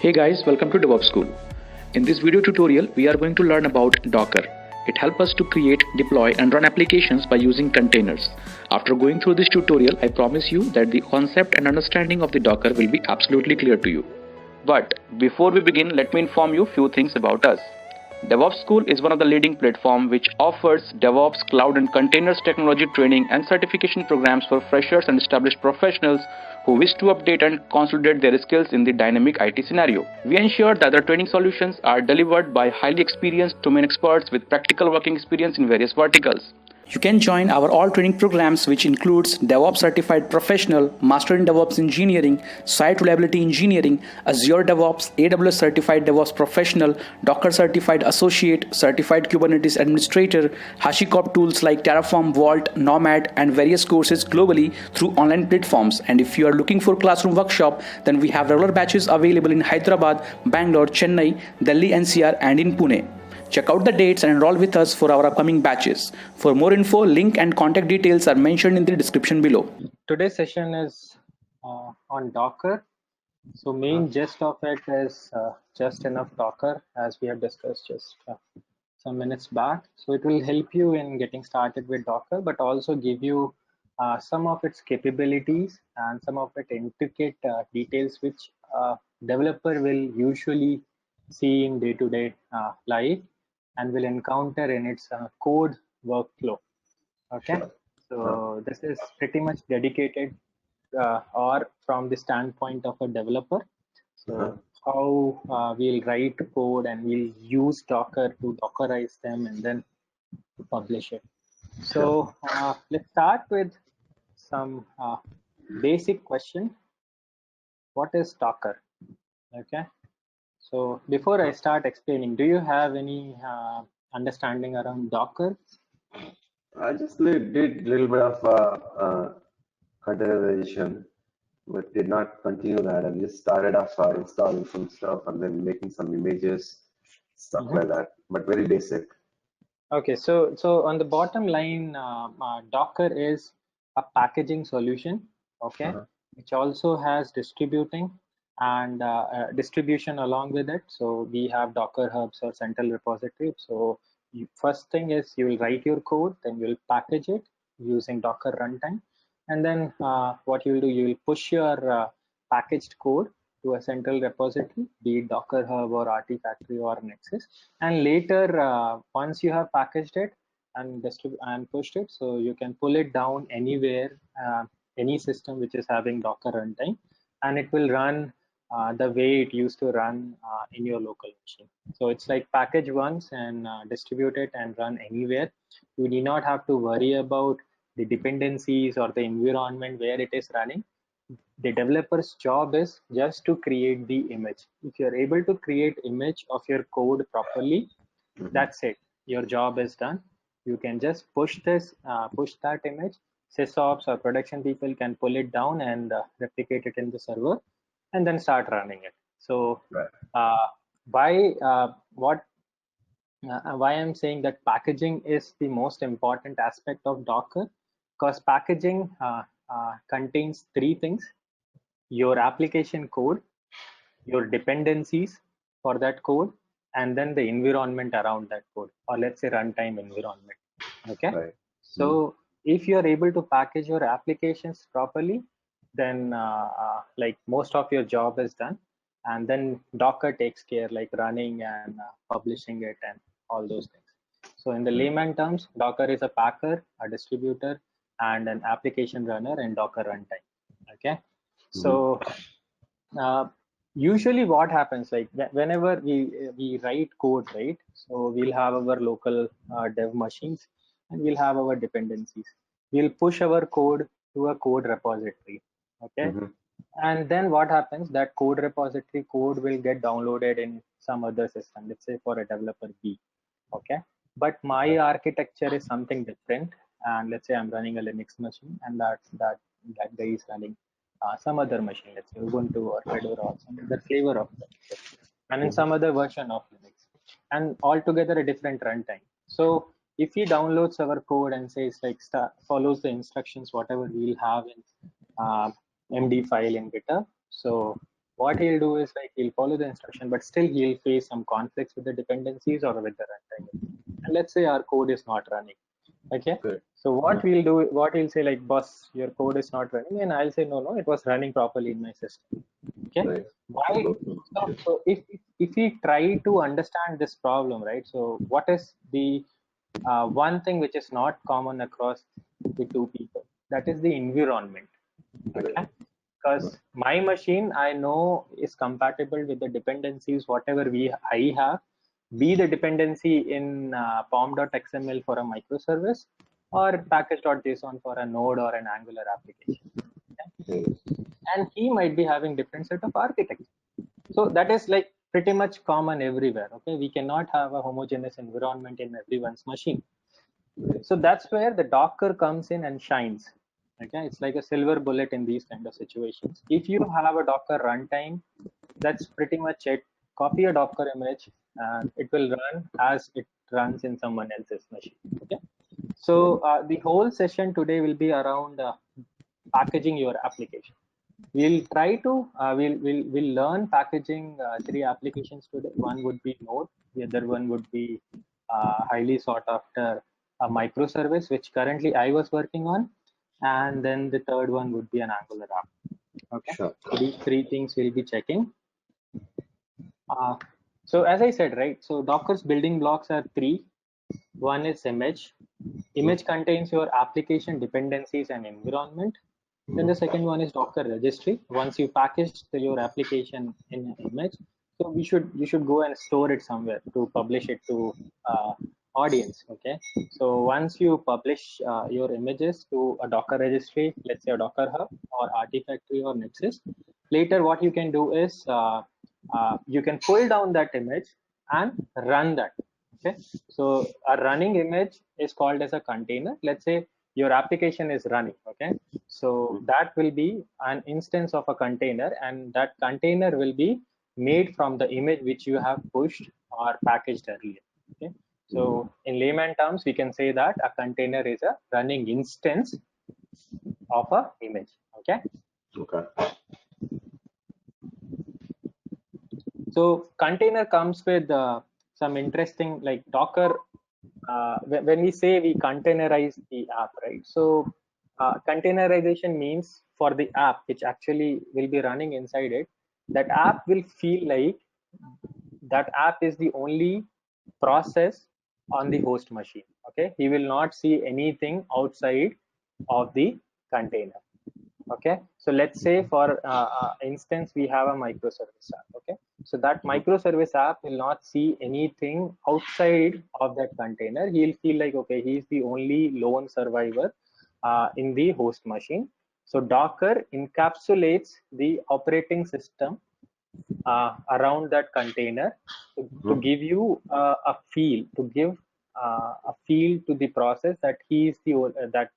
Hey guys, welcome to DevOps School. In this video tutorial, we are going to learn about Docker. It helps us to create, deploy and run applications by using containers. After going through this tutorial, I promise you that the concept and understanding of the Docker will be absolutely clear to you. But before we begin, let me inform you few things about us. DevOps School is one of the leading platforms which offers DevOps, cloud and containers technology training and certification programs for freshers and established professionals who wish to update and consolidate their skills in the dynamic IT scenario. We ensure that the training solutions are delivered by highly experienced domain experts with practical working experience in various verticals. You can join our all training programs, which includes DevOps Certified Professional, Master in DevOps Engineering, Site Reliability Engineering, Azure DevOps, AWS Certified DevOps Professional, Docker Certified Associate, Certified Kubernetes Administrator, HashiCorp tools like Terraform, Vault, Nomad, and various courses globally through online platforms. And if you are looking for classroom workshop, then we have regular batches available in Hyderabad, Bangalore, Chennai, Delhi NCR, and in Pune. Check out the dates and enroll with us for our upcoming batches. For more info, link and contact details are mentioned in the description below. Today's session is on Docker. So main gist of it is just enough Docker, as we have discussed just some minutes back. So it will help you in getting started with Docker, but also give you some of its capabilities and some of its intricate details which developer will usually see in day-to-day life and will encounter in its code workflow. Okay, so this is pretty much dedicated or from the standpoint of a developer. So how we'll write code and we'll use Docker to Dockerize them and then publish it. So let's start with some basic question. What is Docker? Okay. So before I start explaining, do you have any understanding around Docker? I just did a little bit of containerization, but did not continue that. I just started off installing some stuff and then making some images, stuff like that, but very basic. Okay, so on the bottom line, Docker is a packaging solution, okay, which also has distributing and distribution along with it. So we have Docker hubs or central repository. So first thing is you will write your code, then you will package it using Docker runtime, and then what you will do, you will push your packaged code to a central repository, be it Docker Hub or Artifactory or Nexus, and later once you have packaged it and pushed it, so you can pull it down anywhere, any system which is having Docker runtime, and it will run the way it used to run in your local machine. So it's like package once and distribute it and run anywhere. You need not have to worry about the dependencies or the environment where it is running. The developer's job is just to create the image. If you're able to create image of your code properly, that's it. Your job is done. You can just push that image. SysOps or production people can pull it down and replicate it in the server and then start running it. So why I'm saying that packaging is the most important aspect of Docker, because packaging contains three things: your application code, your dependencies for that code, and then the environment around that code, or let's say runtime environment. Okay. Right. So if you are able to package your applications properly, then like most of your job is done, and then Docker takes care like running and publishing it and all those things. So in the layman terms, Docker is a packer, a distributor, and an application runner in Docker runtime. Okay. So usually what happens, like whenever we write code, right? So we'll have our local dev machines and we'll have our dependencies. We'll push our code to a code repository. Okay. And then what happens, that code repository code will get downloaded in some other system, let's say for a developer B. Okay. But my architecture is something different. And let's say I'm running a Linux machine and that guy is running some other machine, let's say Ubuntu or Fedora or some other flavor of that, and in some other version of Linux, and altogether a different runtime. So if he downloads our code and says like follows the instructions whatever we'll have in MD file in GitHub, so what he'll do is like he'll follow the instruction, but still he'll face some conflicts with the dependencies or with the runtime. And let's say our code is not running. Okay. Good. So what we'll do, what he'll say like, boss, your code is not running, and I'll say no, it was running properly in my system. Okay. Right. Why? So if we try to understand this problem, right? So what is the one thing which is not common across the two people? That is the environment. Okay. Because my machine I know is compatible with the dependencies whatever I have, be the dependency in pom.xml for a microservice or package.json for a node or an Angular application. Okay? And he might be having different set of architecture. So that is like pretty much common everywhere. Okay, we cannot have a homogeneous environment in everyone's machine. So that's where the Docker comes in and shines. Okay, it's like a silver bullet in these kind of situations. If you have a Docker runtime, that's pretty much it. Copy a Docker image and it will run as it runs in someone else's machine. Okay, so the whole session today will be around packaging your application. We'll try to we'll learn packaging 3 applications today. One would be Node, the other one would be highly sought after a microservice, which currently I was working on, and then the third one would be an Angular app. Okay, Sure. so these 3 things we'll be checking. So as I said, right, so Docker's building blocks are 3. One is image. Image contains your application dependencies and environment. Then the second one is Docker registry. Once you package your application in an image, so you should go and store it somewhere to publish it to audience. Okay, so once you publish your images to a Docker registry, let's say a Docker Hub or Artifactory or Nexus, later what you can do is you can pull down that image and run that. Okay, so a running image is called as a container. Let's say your application is running. Okay, so that will be an instance of a container, and that container will be made from the image which you have pushed or packaged earlier. Okay, so in layman terms, we can say that a container is a running instance of a image. Okay. Okay. So container comes with some interesting, like Docker. When we say we containerize the app, right? So containerization means for the app, which actually will be running inside it, that app will feel like that app is the only process on the host machine. Okay, he will not see anything outside of the container. Okay, so let's say for instance we have a microservice app. Okay, so that microservice app will not see anything outside of that container. He'll feel like, okay, he's the only lone survivor in the host machine. So Docker encapsulates the operating system around that container to give you a feel, to give a feel to the process that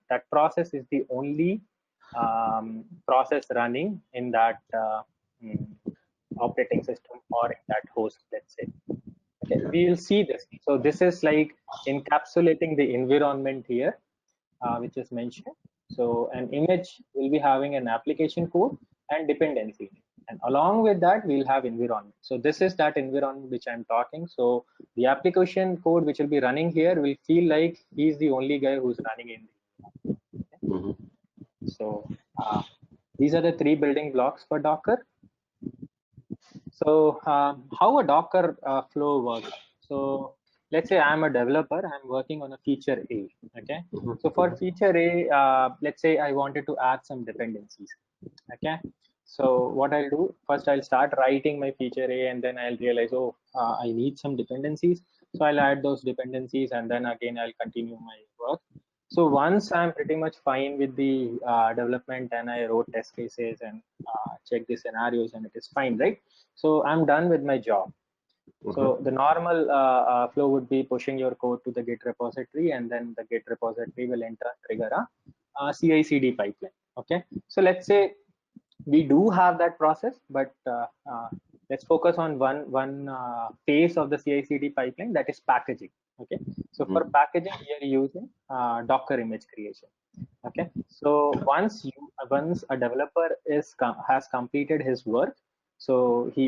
that process is the only process running in that operating system or in that host, let's say. Okay, we will see this. So this is like encapsulating the environment here, which is mentioned. So an image will be having an application code and dependency. And along with that, we'll have environment. So this is that environment which I'm talking. So the application code which will be running here will feel like he's the only guy who's running in the environment. So these are the 3 building blocks for Docker. So how a Docker flow works. So let's say I'm a developer, I'm working on a feature A. Okay, so for feature A, let's say I wanted to add some dependencies. Okay, so what I'll do, first I'll start writing my feature A, and then I'll realize, oh, I need some dependencies. So I'll add those dependencies, and then again I'll continue my work. So once I'm pretty much fine with the development and I wrote test cases and check the scenarios and it is fine, right? So I'm done with my job. So the normal flow would be pushing your code to the Git repository, and then the Git repository will trigger a CI/CD pipeline. Okay, so let's say we do have that process, but let's focus on one phase of the CI/CD pipeline, that is packaging. Okay, so for packaging we are using Docker image creation. Okay, so once a developer has completed his work, So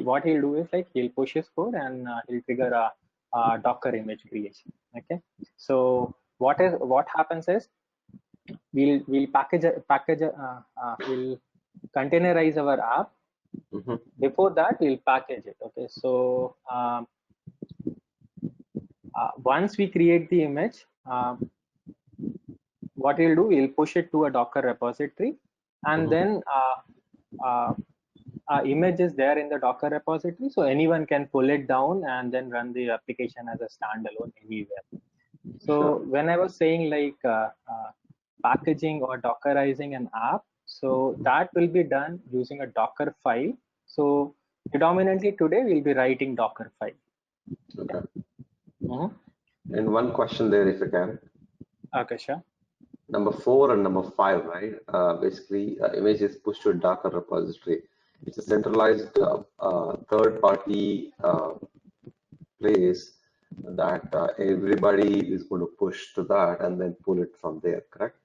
what he'll do is like he'll push his code and he'll trigger a Docker image creation. Okay. So what happens is we'll we'll containerize our app. Mhm. Before that, we'll package it. Okay. So once we create the image, what we'll do, we'll push it to a Docker repository, and then image is there in the Docker repository, so anyone can pull it down and then run the application as a standalone anywhere. So when I was saying like packaging or Dockerizing an app, so that will be done using a Docker file. So predominantly today we'll be writing Docker file. Okay. Mm-hmm. And one question there, if you can. Okay, sure. Number 4 and number 5, right? Basically, image is pushed to a Docker repository. It's a centralized third-party place that everybody is going to push to that and then pull it from there, correct?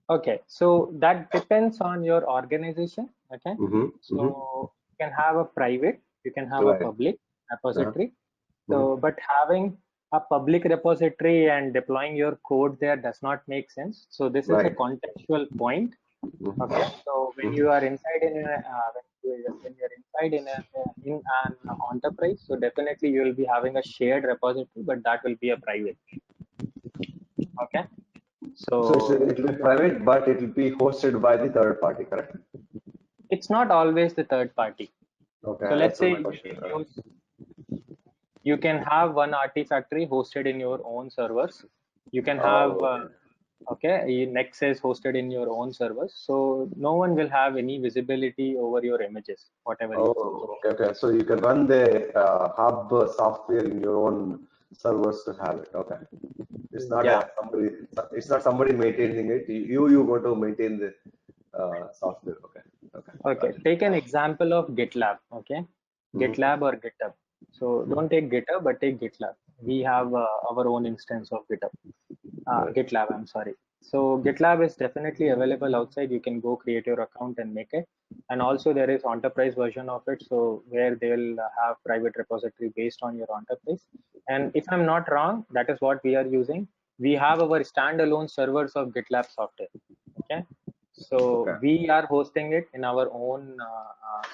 Okay, so that depends on your organization. Okay, so you can have a private, you can have a public repository. So, but having a public repository and deploying your code there does not make sense. So this is a contextual point. Okay, so when you are inside in when you're inside in an enterprise, so definitely you will be having a shared repository, but that will be a private. Okay. So it will be private, but it will be hosted by the third party, correct? It's not always the third party. Okay. So let's say you can have one Artifactory hosted in your own servers. You can have Nexus hosted in your own servers. So no one will have any visibility over your images, whatever. Okay. So you can run the hub software in your own servers to have it. Okay. It's not somebody. It's not somebody maintaining it. You go to maintain the software. Okay. Take an example of GitLab. Okay. GitLab or GitHub. So don't take GitHub, but take GitLab. We have our own instance of GitLab. I'm sorry. So GitLab is definitely available outside. You can go create your account and make it. And also there is enterprise version of it. So where they'll have private repository based on your enterprise. And if I'm not wrong, that is what we are using. We have our standalone servers of GitLab software. Okay. So we are hosting it in our own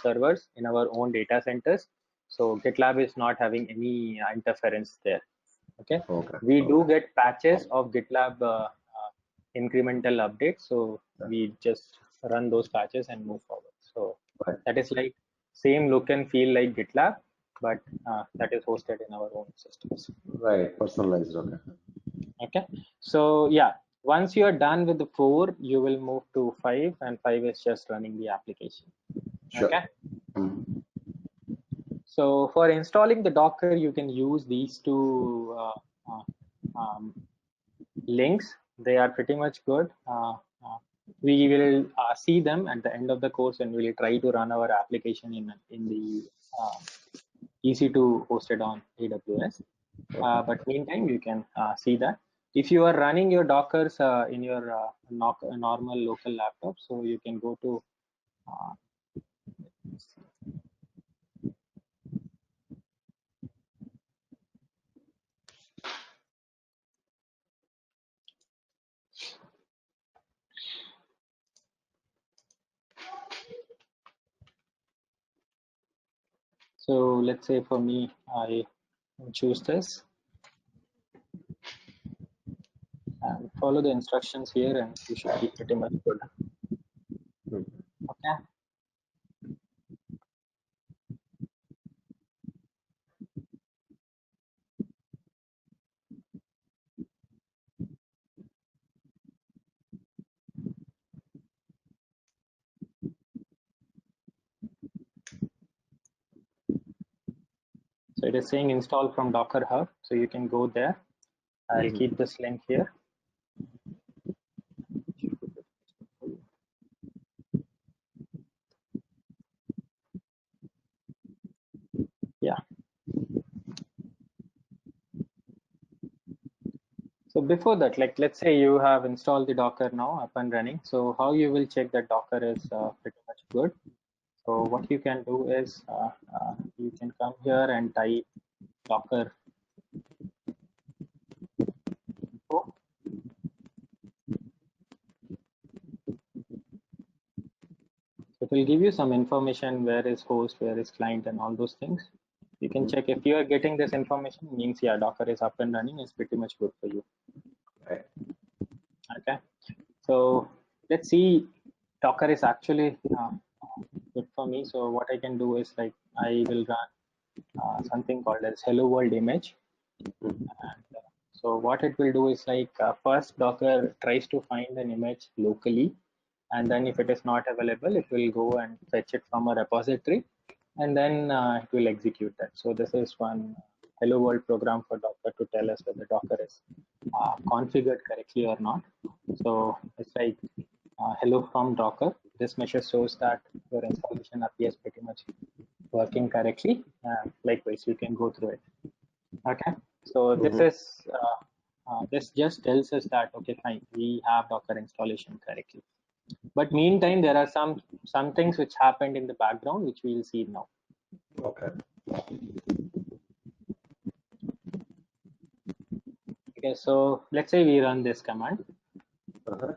servers, in our own data centers. So GitLab is not having any interference there. Okay. We do get patches of GitLab incremental updates. So we just run those patches and move forward. So that is like same look and feel like GitLab, but that is hosted in our own systems. Right. Personalized. Okay. So yeah, once you are done with the 4, you will move to 5, and 5 is just running the application. Sure. Okay. So for installing the Docker, you can use these two links. They are pretty much good. We will see them at the end of the course, and we will try to run our application in the EC2 hosted on AWS. But meantime, you can see that. If you are running your Dockers in your normal local laptop, so you can go to so let's say for me, I choose this and follow the instructions here, and you should be pretty much good. Okay. So it is saying install from Docker Hub. So you can go there. I'll keep this link here. Yeah. So before that, like let's say you have installed the Docker now up and running. So how you will check that Docker is pretty much good. So what you can do is you can come here and type Docker info. It will give you some information, where is host, where is client, and all those things. You can check if you are getting this information, means yeah, Docker is up and running. It's pretty much good for you. Right. Okay, so let's see. Docker is actually good for me. So what I can do is, like, I will run something called as hello world image. And so what it will do is, like, first Docker tries to find an image locally, and then if it is not available, it will go and fetch it from a repository, and then it will execute that. So this is one hello world program for Docker to tell us whether Docker is configured correctly or not. So it's like hello from Docker. This measure shows that your installation appears pretty much working correctly. Likewise, you can go through it. Okay, so this just tells us that, okay, fine, we have Docker installation correctly. But meantime, there are some things which happened in the background, which we will see now. Okay. Okay, so let's say we run this command. Uh-huh.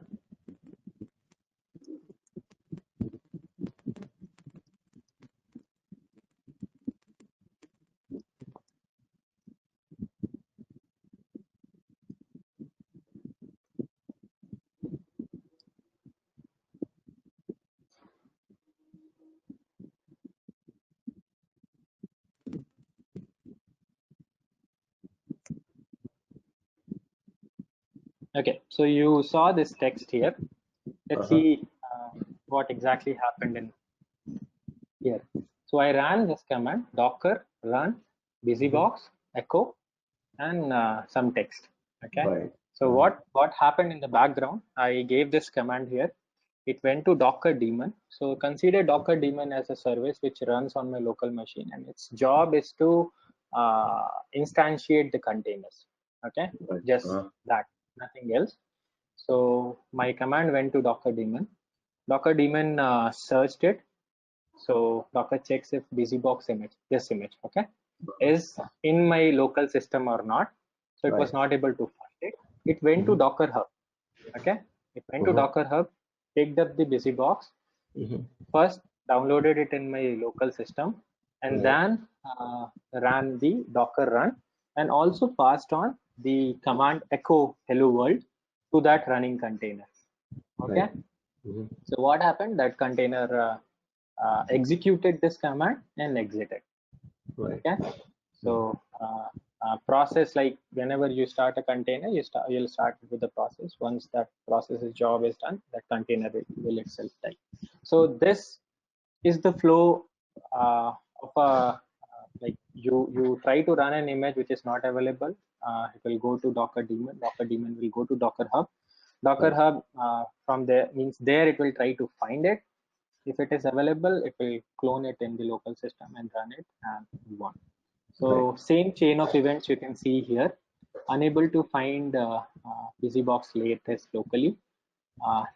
Okay, so you saw this text here. Let's see what exactly happened in here. So I ran this command, docker run busybox echo, and some text. Okay. Right. So what happened in the background? I gave this command here. It went to Docker daemon. So consider Docker daemon as a service which runs on my local machine, and its job is to instantiate the containers. Okay, Right. just that, nothing else. So my command went to Docker daemon. Docker daemon searched it. So Docker checks if busybox image, this image, okay, is in my local system or not. So it was not able to find it. It went to Docker Hub. Okay, it went to Docker Hub, picked up the busybox, first downloaded it in my local system, and then ran the Docker run, and also passed on the command echo hello world to that running container. Okay, so what happened? That container executed this command and exited. Okay, so process, like whenever you start a container, you'll start with the process. Once that process's job is done, that container will itself die. So this is the flow of a like you try to run an image which is not available. It will go to Docker daemon. Docker daemon will go to Docker Hub. Docker Hub from there, means there it will try to find it. If it is available, it will clone it in the local system and run it and move on. So same chain of events you can see here. Unable to find busybox latest locally.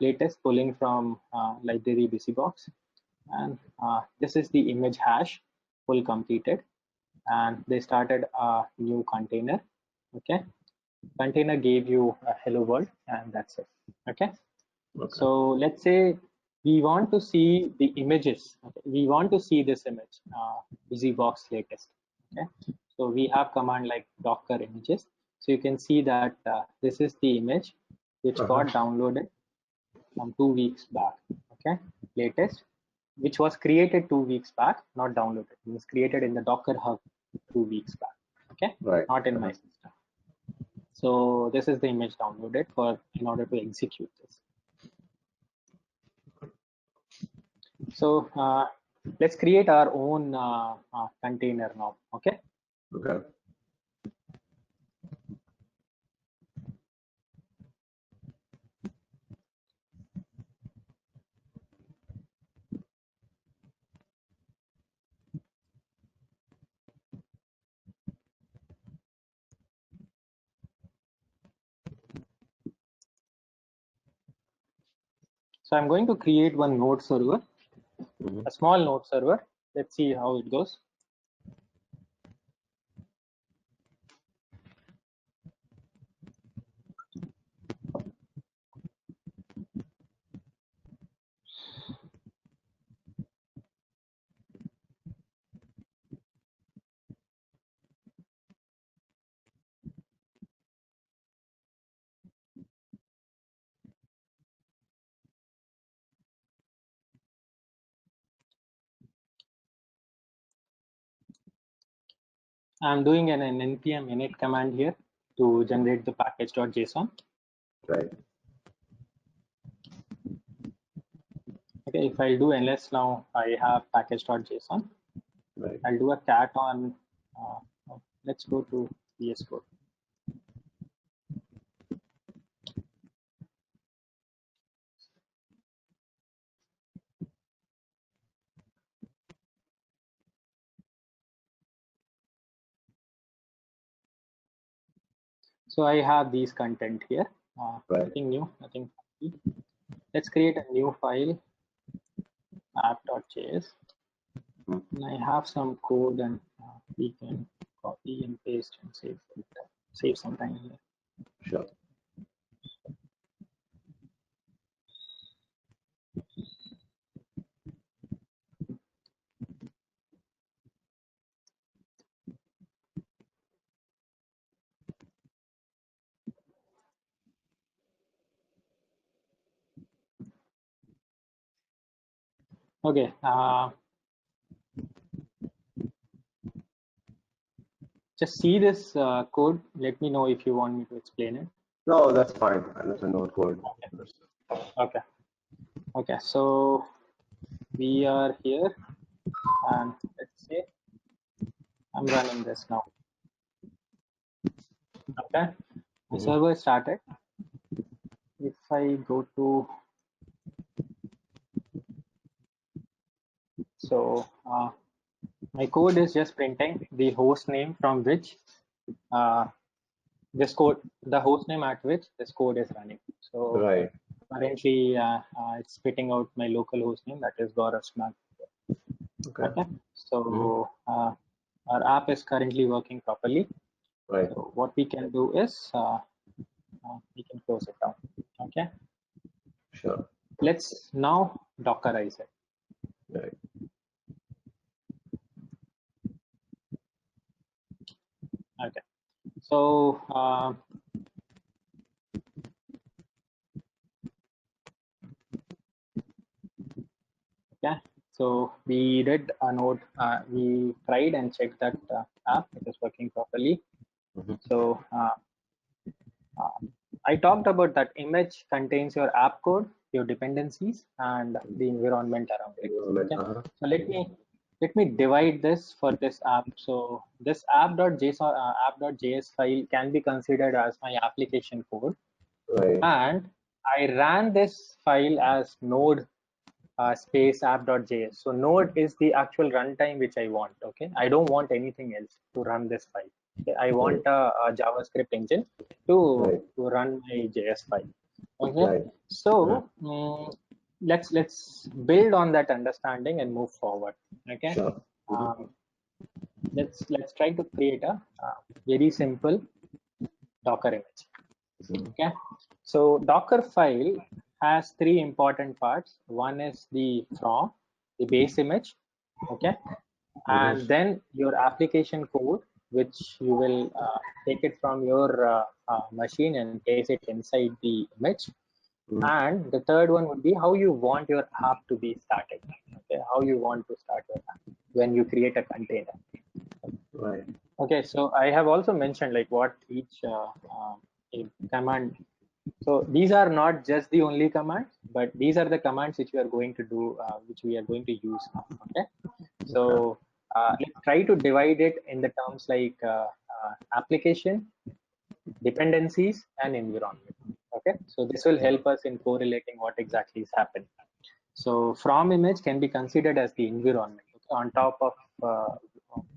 Latest pulling from library busybox, and this is the image hash, full completed, and they started a new container. Okay, container gave you a hello world, and that's it. Okay, so let's say we want to see the images. Okay? We want to see this image, busybox latest. Okay, so we have command like docker images. So you can see that this is the image which got downloaded from 2 weeks back. Okay, latest, which was created 2 weeks back, not downloaded. It was created in the Docker Hub 2 weeks back. Okay, not in my system. So this is the image downloaded in order to execute this. So let's create our own container now. Okay. Okay. So I'm going to create one node server. a small node server. Let's see how it goes. I'm doing an npm init command here to generate the package.json. Right. Okay, if I do ls now, I have package.json. Right. I'll do a cat on, let's go to VS Code. So I have these content here. Right. Nothing new, nothing funky. Let's create a new file, app.js. And I have some code, and we can copy and paste and save some time here. Sure. Okay. Just see this code. Let me know if you want me to explain it. No, that's fine. That's a node code. Okay. Okay. So we are here, and let's say I'm running this now. Okay. The server started. If I go to, so my code is just printing the host name from which this code, the host name at which this code is running. So Right. currently it's spitting out my local host name, that is Gaurav Smart. Okay. So our app is currently working properly. Right. So what we can do is we can close it down. Okay. Sure. Let's now Dockerize it. Right. Okay. So okay. So we did a node. We tried and checked that app it is working properly. So I talked about that image contains your app code, your dependencies, and the environment around it. Okay? So let me divide this for this app. So this app.json app.js file can be considered as my application code, Right. and I ran this file as node space app.js. So node is the actual runtime which I want. Okay, I don't want anything else to run this file. Okay? I want a JavaScript engine to run my JS file. Okay, so let's build on that understanding and move forward. Okay, Sure. let's try to create a very simple Docker image. Okay, so Docker file has three important parts. One is the from, the base image, okay, and then your application code, which you will take it from your machine and place it inside the image. And the third one would be how you want your app to be started. Okay, how you want to start your app when you create a container. Right. Okay, so I have also mentioned like what each command. So these are not just the only commands, but these are the commands which we are going to do, which we are going to use now. Okay, so let's try to divide it in the terms like application, dependencies, and environment. Okay, so this will help us in correlating what exactly is happening. So from image can be considered as the environment, okay,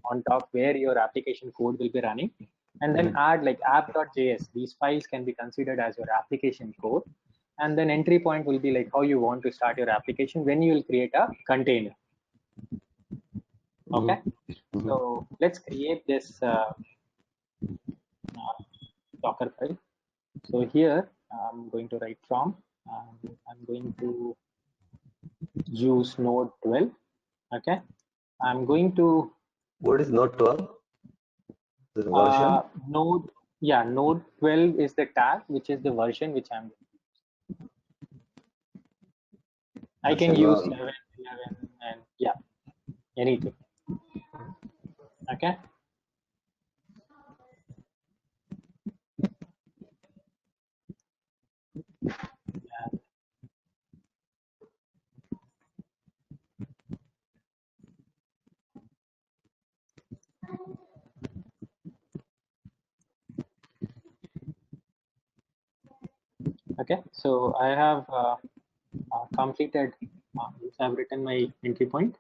on top where your application code will be running, and then add like app.js. These files can be considered as your application code, and then entry point will be like how you want to start your application when you will create a container. Okay, so let's create this Docker file. So here I'm going to write from, I'm going to use node 12. Okay, I'm going to What is Node 12? The version? node, yeah, node 12 is the tag, which is the version which I That's can use environment. 11, and yeah, anything. Okay. Okay, so I have completed, I've written my entry point.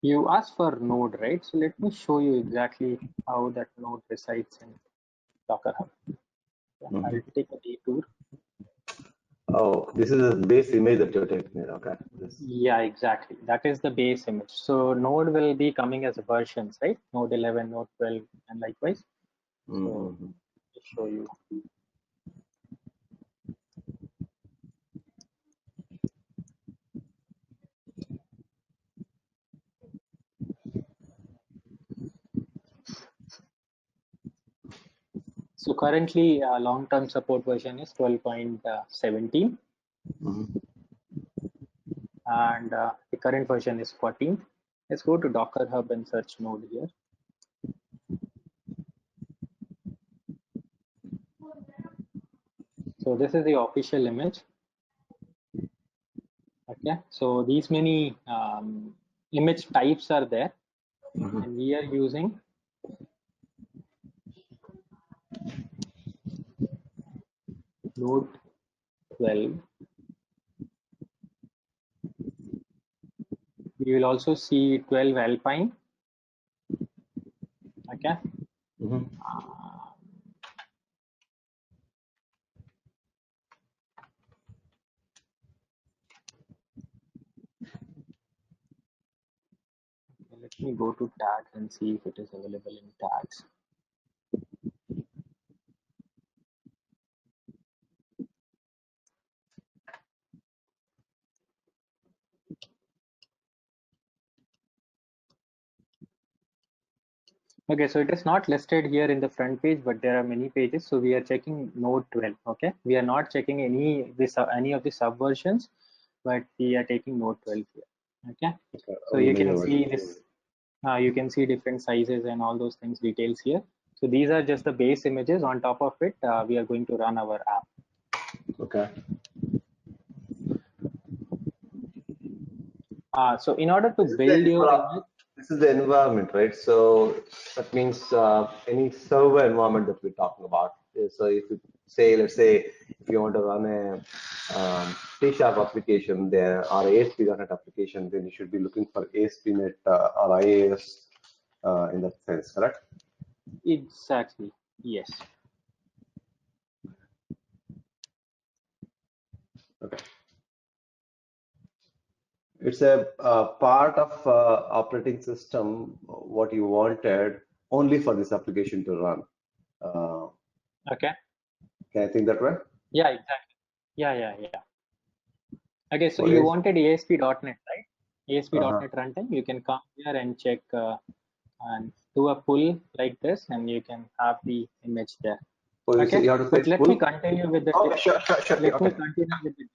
You asked for node, right? So let me show you exactly how that node resides in Docker Hub. Yeah, I'll take a detour. Oh, this is a base image that you're taking it. Okay. Yeah, exactly. That is the base image. So node will be coming as versions, right? Node 11, node 12, and likewise. So let me show you. So currently, long-term support version is 12.17, and the current version is 14. Let's go to Docker Hub and search node here. So this is the official image. Okay, so these many image types are there, and we are using node 12. We will also see 12 Alpine. Okay. Let me go to tags and see if it is available in tags. Okay, so it is not listed here in the front page, but there are many pages. So we are checking node 12. Okay, we are not checking any of the subversions, but we are taking node 12 here. Okay, so you can see this. You can see different sizes and all those things, details here. So these are just the base images. On top of it, we are going to run our app. Okay. So in order to build your image, this is the environment, right? So that means any server environment that we're talking about. So if you say, let's say, if you want to run a C# application there or ASP.NET application, then you should be looking for ASP.NET or IAS in that sense, correct? exactly, yes. Okay. It's a part of operating system, what you wanted only for this application to run. Okay. Can I think that way? Yeah, exactly. Yeah. Okay, so you wanted ASP.NET, right? ASP.NET runtime. You can come here and check and do a pull like this, and you can have the image there. Oh, okay, you have to but let me continue with the. Okay, sure. Let me continue with the demo.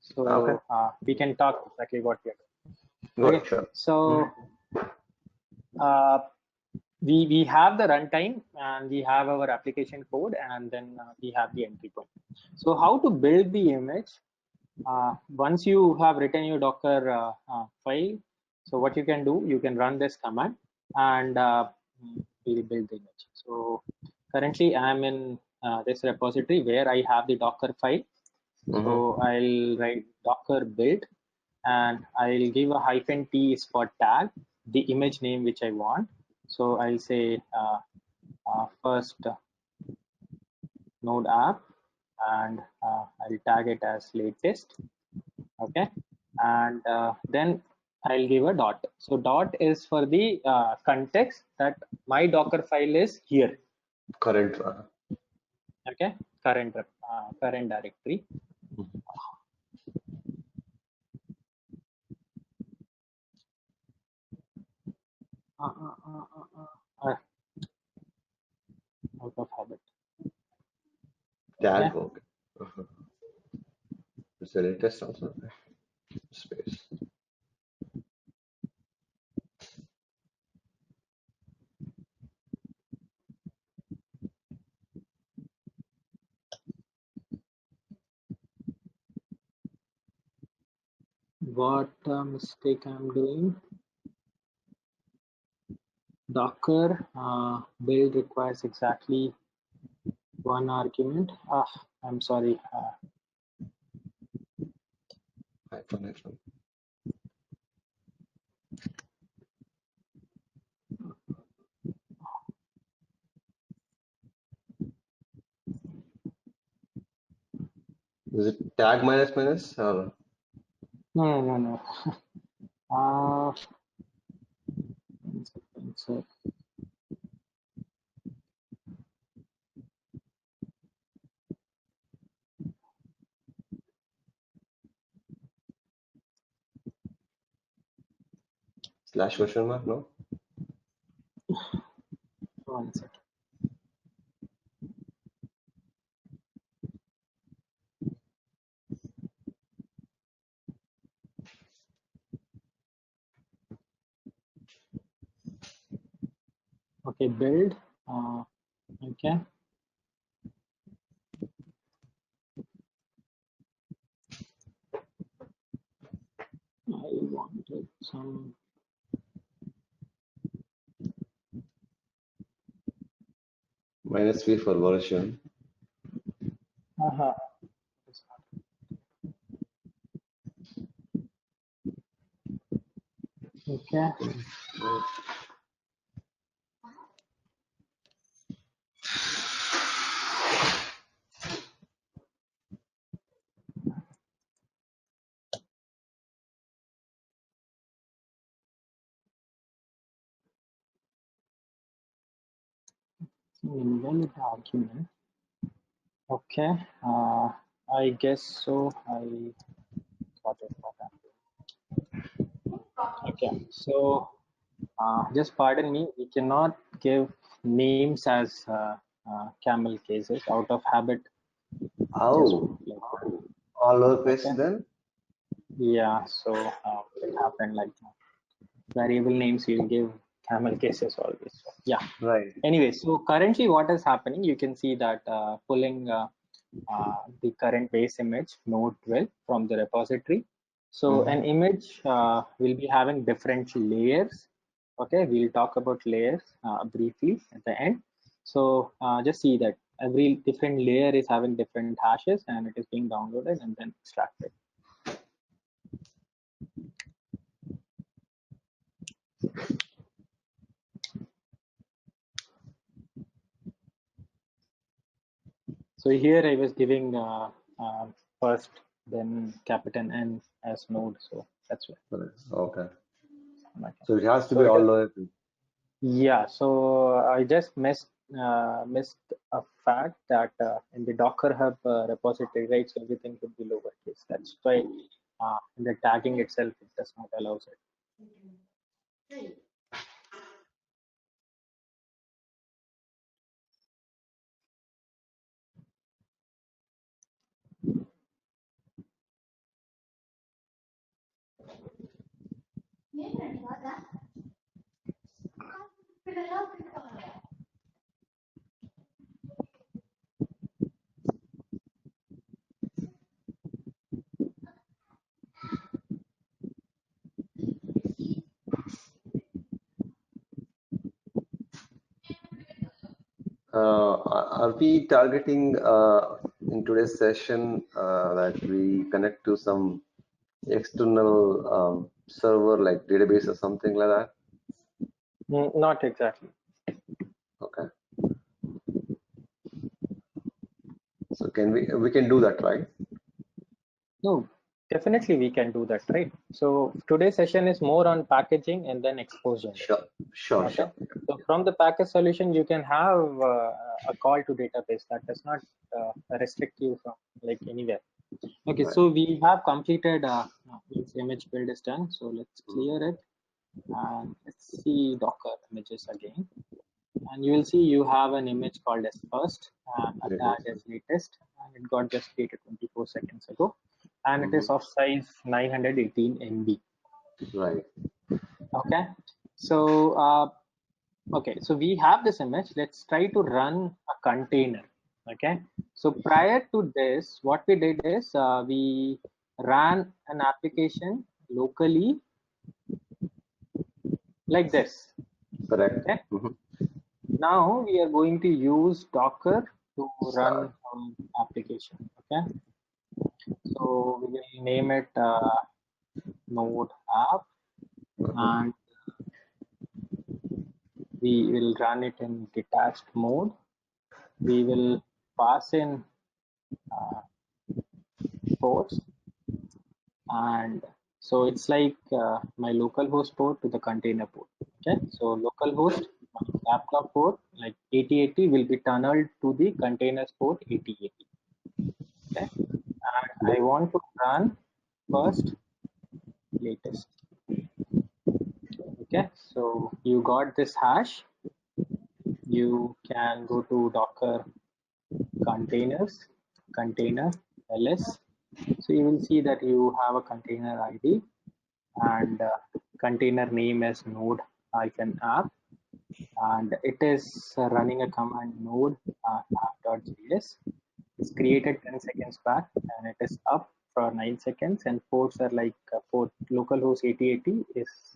So we can talk exactly what we are doing. Okay, sure. So we have the runtime, and we have our application code, and then we have the entry point. So how to build the image? Once you have written your Docker file, so what you can do, you can run this command, and we will build the image. So currently I'm in this repository where I have the Docker file. So I'll write Docker build, and I'll give a -t is for tag, the image name which I want. So I'll say first node app, and I'll tag it as latest. Okay, and then I'll give a dot. So dot is for the context that my Docker file is here. Current. Okay, current directory. Out of habit. Tag. Yeah. Okay. Is the latest also? Space. What mistake I'm doing? Docker build requires exactly one argument. I'm sorry. iPhone. Is it tag minus minus or? No. One sec. Slash question mark? No. One second. Okay, build. Okay. I wanted some. -v for version. Okay. Invalid argument. Okay. I guess so. I got it. Okay. So just pardon me. We cannot give names as camel cases out of habit. Oh, all lowercase Okay. then? Yeah. So it happened like that. Variable names you'll give camel cases always. So, yeah. Right. Anyway, so currently what is happening, you can see that pulling the current base image node 12 from the repository. So an image will be having different layers. Okay, we'll talk about layers briefly at the end. So just see that every different layer is having different hashes, and it is being downloaded and then extracted. So here I was giving first, then capital N as node. So that's why. Okay. So it has to be it all is- lowercase. Yeah. So I just missed a fact that in the Docker Hub repository, right? So everything should be lowercase. That's why in the tagging itself, it does not allow it. Are we targeting in today's session that we connect to some external server like database or something like that? Not exactly. Okay. So we can do that, right? No, definitely we can do that, right? So today's session is more on packaging and then exposure. Sure. Okay. So from the package solution, you can have a call to database that does not restrict you from like anywhere. Okay. Right. So we have completed this image build is done. So let's clear it and let's see Docker images again. And you will see you have an image called as first and a tag as latest, and it got just created 24 seconds ago, and it is of size 918 MB. Right. Okay. So okay, so we have this image. Let's try to run a container. Okay. So prior to this, what we did is we ran an application locally like this. Correct. Okay. Now we are going to use Docker to run our application. Okay. So we will name it Node app, and we will run it in detached mode. We will pass in ports, and so it's like my localhost port to the container port. Okay, so localhost my laptop port like 8080 will be tunneled to the containers port 8080. Okay, and I want to run first latest. Okay, so you got this hash. You can go to Docker containers, container ls. So you will see that you have a container ID and container name is node-app, and it is running a command node app.js. It's created 10 seconds back and it is up for 9 seconds, and ports are like port localhost 8080 is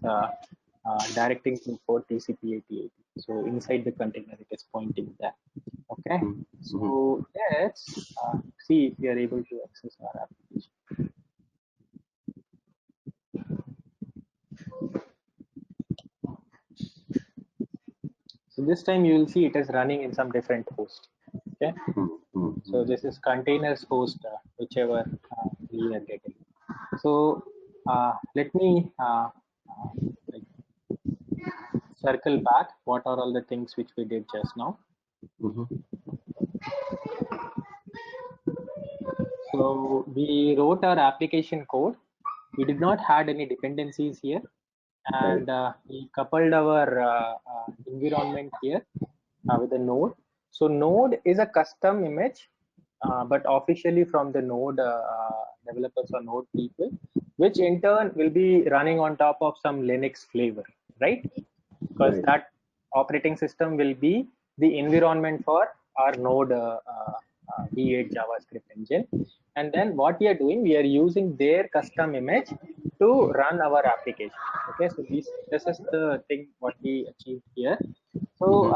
directing to port TCP 8080. So inside the container it is pointing there. Okay, so let's see if we are able to access our application. So this time you will see it is running in some different host. Okay, so this is containers host, whichever we are getting. So let me like circle back. What are all the things which we did just now? So we wrote our application code. We did not had any dependencies here, and we coupled our environment here with a node. So node is a custom image, but officially from the node developers or node people, which in turn will be running on top of some Linux flavor, right? Because that operating system will be the environment for our node V8 JavaScript engine. And then what we are doing, we are using their custom image to run our application. Okay, so this is the thing what we achieved here. So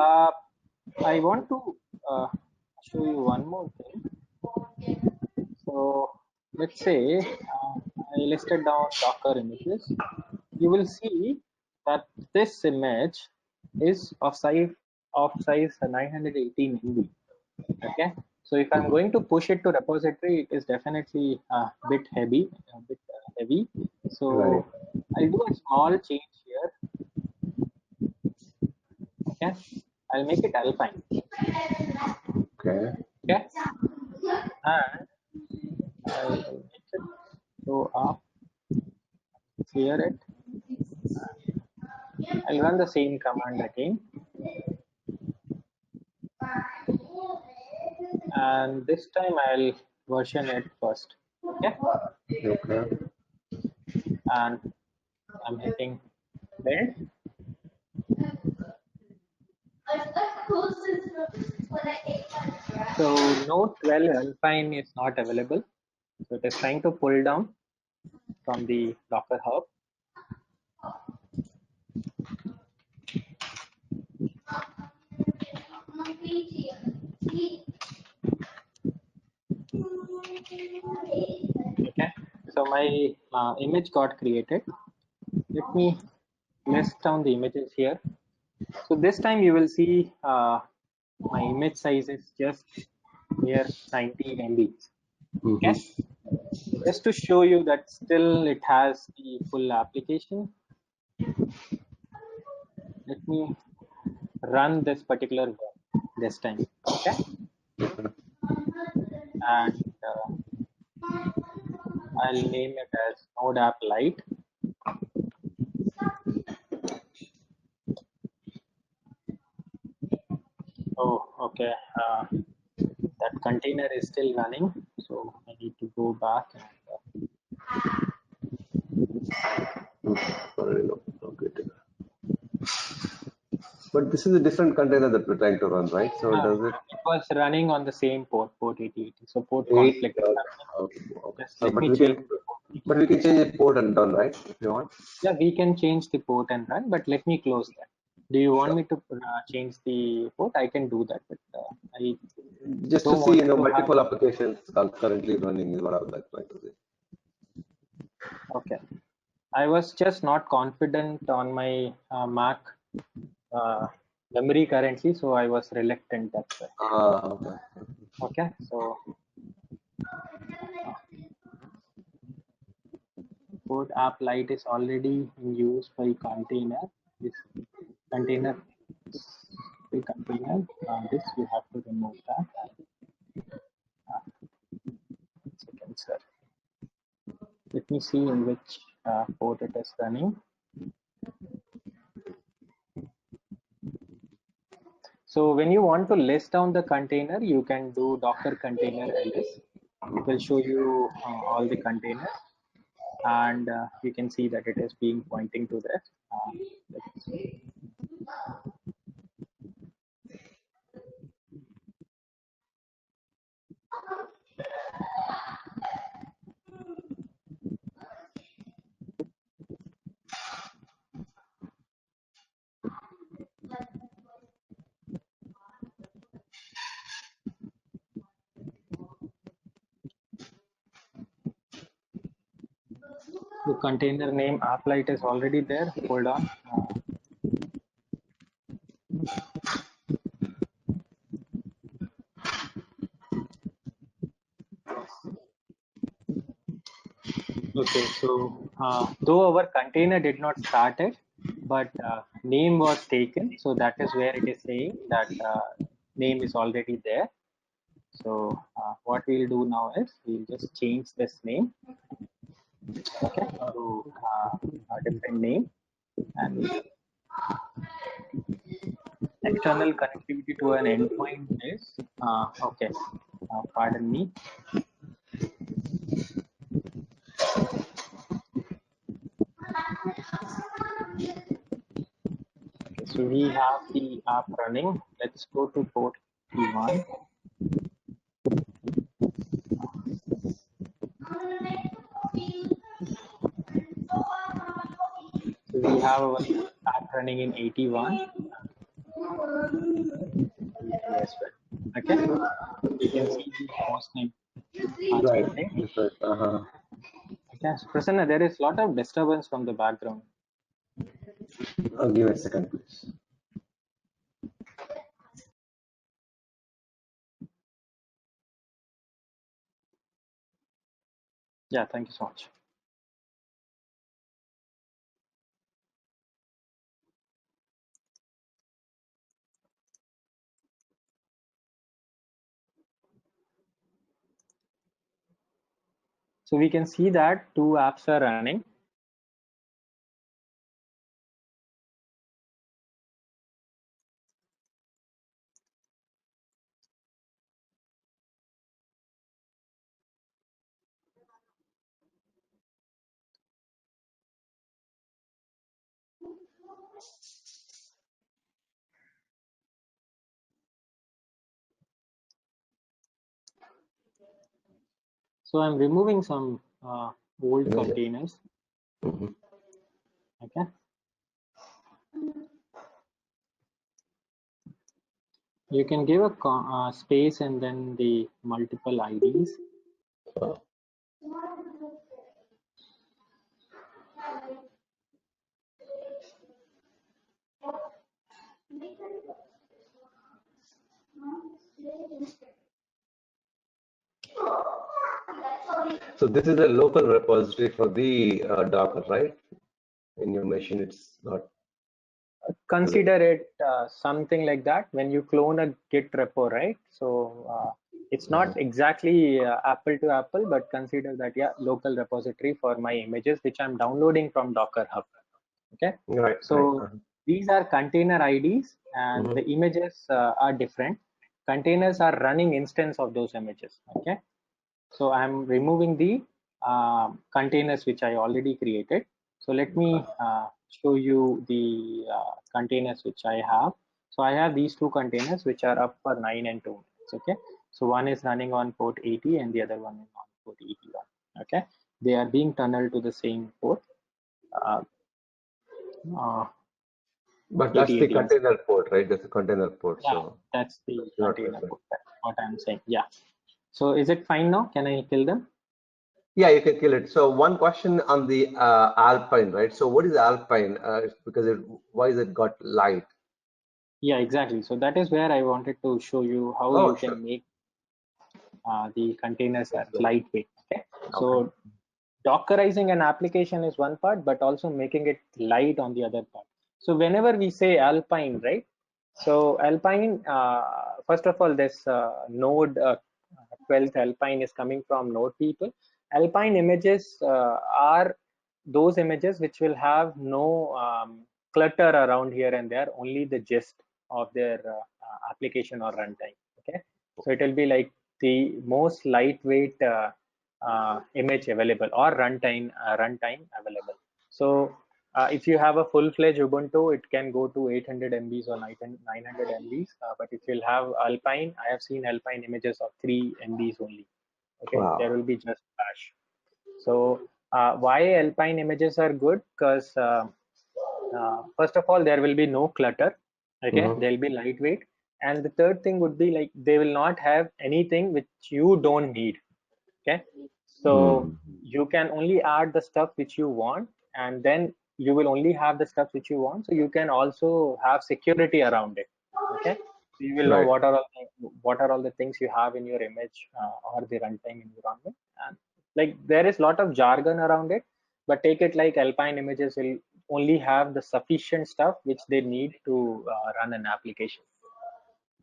I want to show you one more thing. So let's say I listed down Docker images. You will see that this image is of size 918 MB. Okay, so if I'm going to push it to repository, it is definitely a bit heavy. So I'll do a small change here. Okay, I'll make it Alpine. Okay. Okay, and I'll make it go up, clear it. I'll run the same command again. And this time I'll version it first. Okay. Okay. And I'm hitting build. So Node 12 Alpine is not available. So it is trying to pull down from the Docker Hub. Okay, so my image got created. Let me list down the images here. So this time you will see my image size is just here 90 MB. Okay. Just to show you that still it has the full application, let me run this particular one this time. Okay. And I'll name it as Node App Lite. Oh, okay. That container is still running, so I need to go back and Sorry, no, okay. But this is a different container that we're trying to run, right? So does it? it was running on the same port 8080. So port Eight, conflict is happening. okay, okay. Just So, let me change the port. but we can change the port and done, right? If you want. Yeah, we can change the port and run, but let me close that. Do you want me to change the port? I can do that, but I Just to don't see, want to multiple applications currently running is what I would like to say. Okay. I was just not confident on my Mac memory currently, so I was reluctant. That's why. Okay. Okay, so port app lite is already in use by container. This container, the container. This you have to remove that. Second, sir. Let me see in which port it is running. So when you want to list down the container, you can do Docker container ls. It will show you all the containers, and you can see that it is being pointing to this. Let's see. The container name applite is already there. Hold on. Okay, so though our container did not start it, but name was taken. So that is where it is saying that name is already there. So what we'll do now is we'll just change this name, okay, to a different name, and external connectivity to an endpoint is okay. Pardon me. Okay, so we have the app running. Let's go to port E1. So we have our app running in 81. As well. Okay, you can see the host name. Right. Changing. Okay, so Prasanna, there is a lot of disturbance from the background. Give me a second, please. Yeah, thank you so much. So we can see that two apps are running. So I'm removing some old containers. Okay. You can give a space and then the multiple IDs. So this is a local repository for the Docker, right? In your machine, it's not. Consider it something like that when you clone a Git repo, right? So it's not exactly apple to apple, but consider that, yeah, local repository for my images, which I'm downloading from Docker Hub. Okay. Right. So Right. these are container IDs, and the images are different. Containers are running instance of those images. Okay. So I'm removing the containers which I already created. So let me show you the containers which I have. So I have these two containers which are up for 9 and 2 minutes. Okay. So one is running on port 80 and the other one is on port 81. Okay. They are being tunneled to the same port. But that's the 8081. container port, right? That's a container port. Yeah, So that's the it's not container different. port. That's what I'm saying. Yeah. So is it fine now? Can I kill them? Yeah, you can kill it. So one question on the Alpine, right? So what is Alpine? Because why is it got light? Yeah, exactly. So that is where I wanted to show you how Oh, you sure. can make the containers are Excellent. lightweight. Okay. Okay. So Dockerizing an application is one part, but also making it light on the other part. So whenever we say Alpine, right? So Alpine, first of all, this Node 12th Alpine is coming from Node people. Alpine images are those images which will have no clutter around here and there, only the gist of their application or runtime. Okay. So it will be like the most lightweight image available or runtime available. So if you have a full-fledged Ubuntu, it can go to 800 MBs or 900 MBs. But if you'll have Alpine, I have seen Alpine images of 3 MBs only. Okay, there Wow. will be just Bash. So why Alpine images are good? Because first of all, there will be no clutter. Okay, they'll be lightweight. And the third thing would be like they will not have anything which you don't need. Okay, so you can only add the stuff which you want, and then you will only have the stuff which you want. So you can also have security around it. Okay, so you will know Right. what are all the things you have in your image or the runtime environment. And like there is a lot of jargon around it, but take it like Alpine images will only have the sufficient stuff which they need to run an application.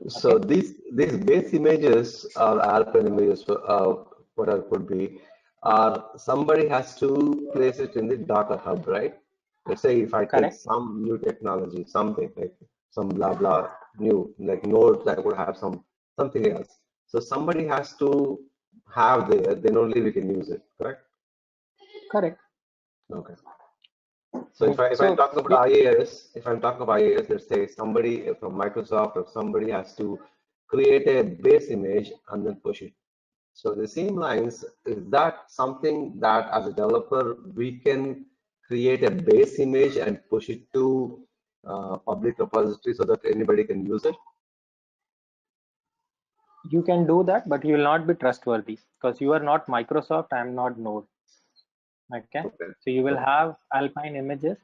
So these base images or Alpine images, whatever it could be, are somebody has to place it in the Docker Hub, right? Let's say if I take Correct. some new technology, something like some blah blah new, like Node that would have something else. So somebody has to have there, then only we can use it, correct? Correct. Okay. So if I'm So talking about IAS, if I'm talking about IAS, let's say somebody from Microsoft or somebody has to create a base image and then push it. So the same lines, is that something that as a developer we can create a base image and push it to public repository so that anybody can use it? you can do that, but you will not be trustworthy because you are not Microsoft. I am not Node. Okay. So you will have Alpine images.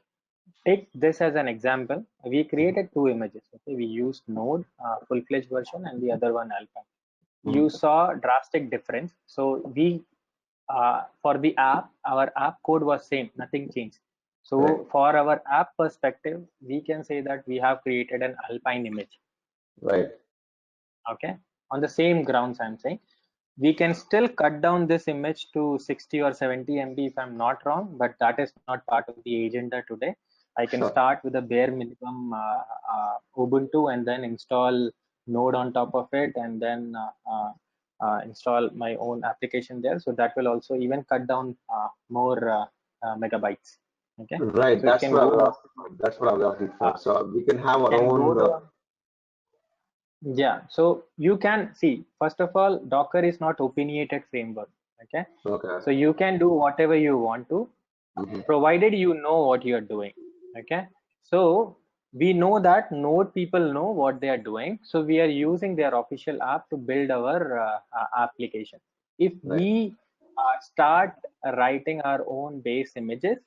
Take this as an example. We created two images. Okay. We used Node full-fledged version and the other one Alpine. You saw drastic difference. So we for the app, our app code was same. Nothing changed. So Right. for our app perspective, we can say that we have created an Alpine image. Right. Okay. On the same grounds, I'm saying we can still cut down this image to 60 or 70 MB if I'm not wrong, but that is not part of the agenda today. I can Sure. start with a bare minimum Ubuntu and then install Node on top of it and then install my own application there. So that will also even cut down more megabytes. Okay. Right. So it That's can what I was go, asking for. That's what I was asking for. So we can have it our can go own. down. Yeah, so you can see, first of all, Docker is not opinionated framework. Okay. Okay. So you can do whatever you want to, provided you know what you're doing. Okay. So we know that Node people know what they are doing. So we are using their official app to build our application. If Right. we start writing our own base images,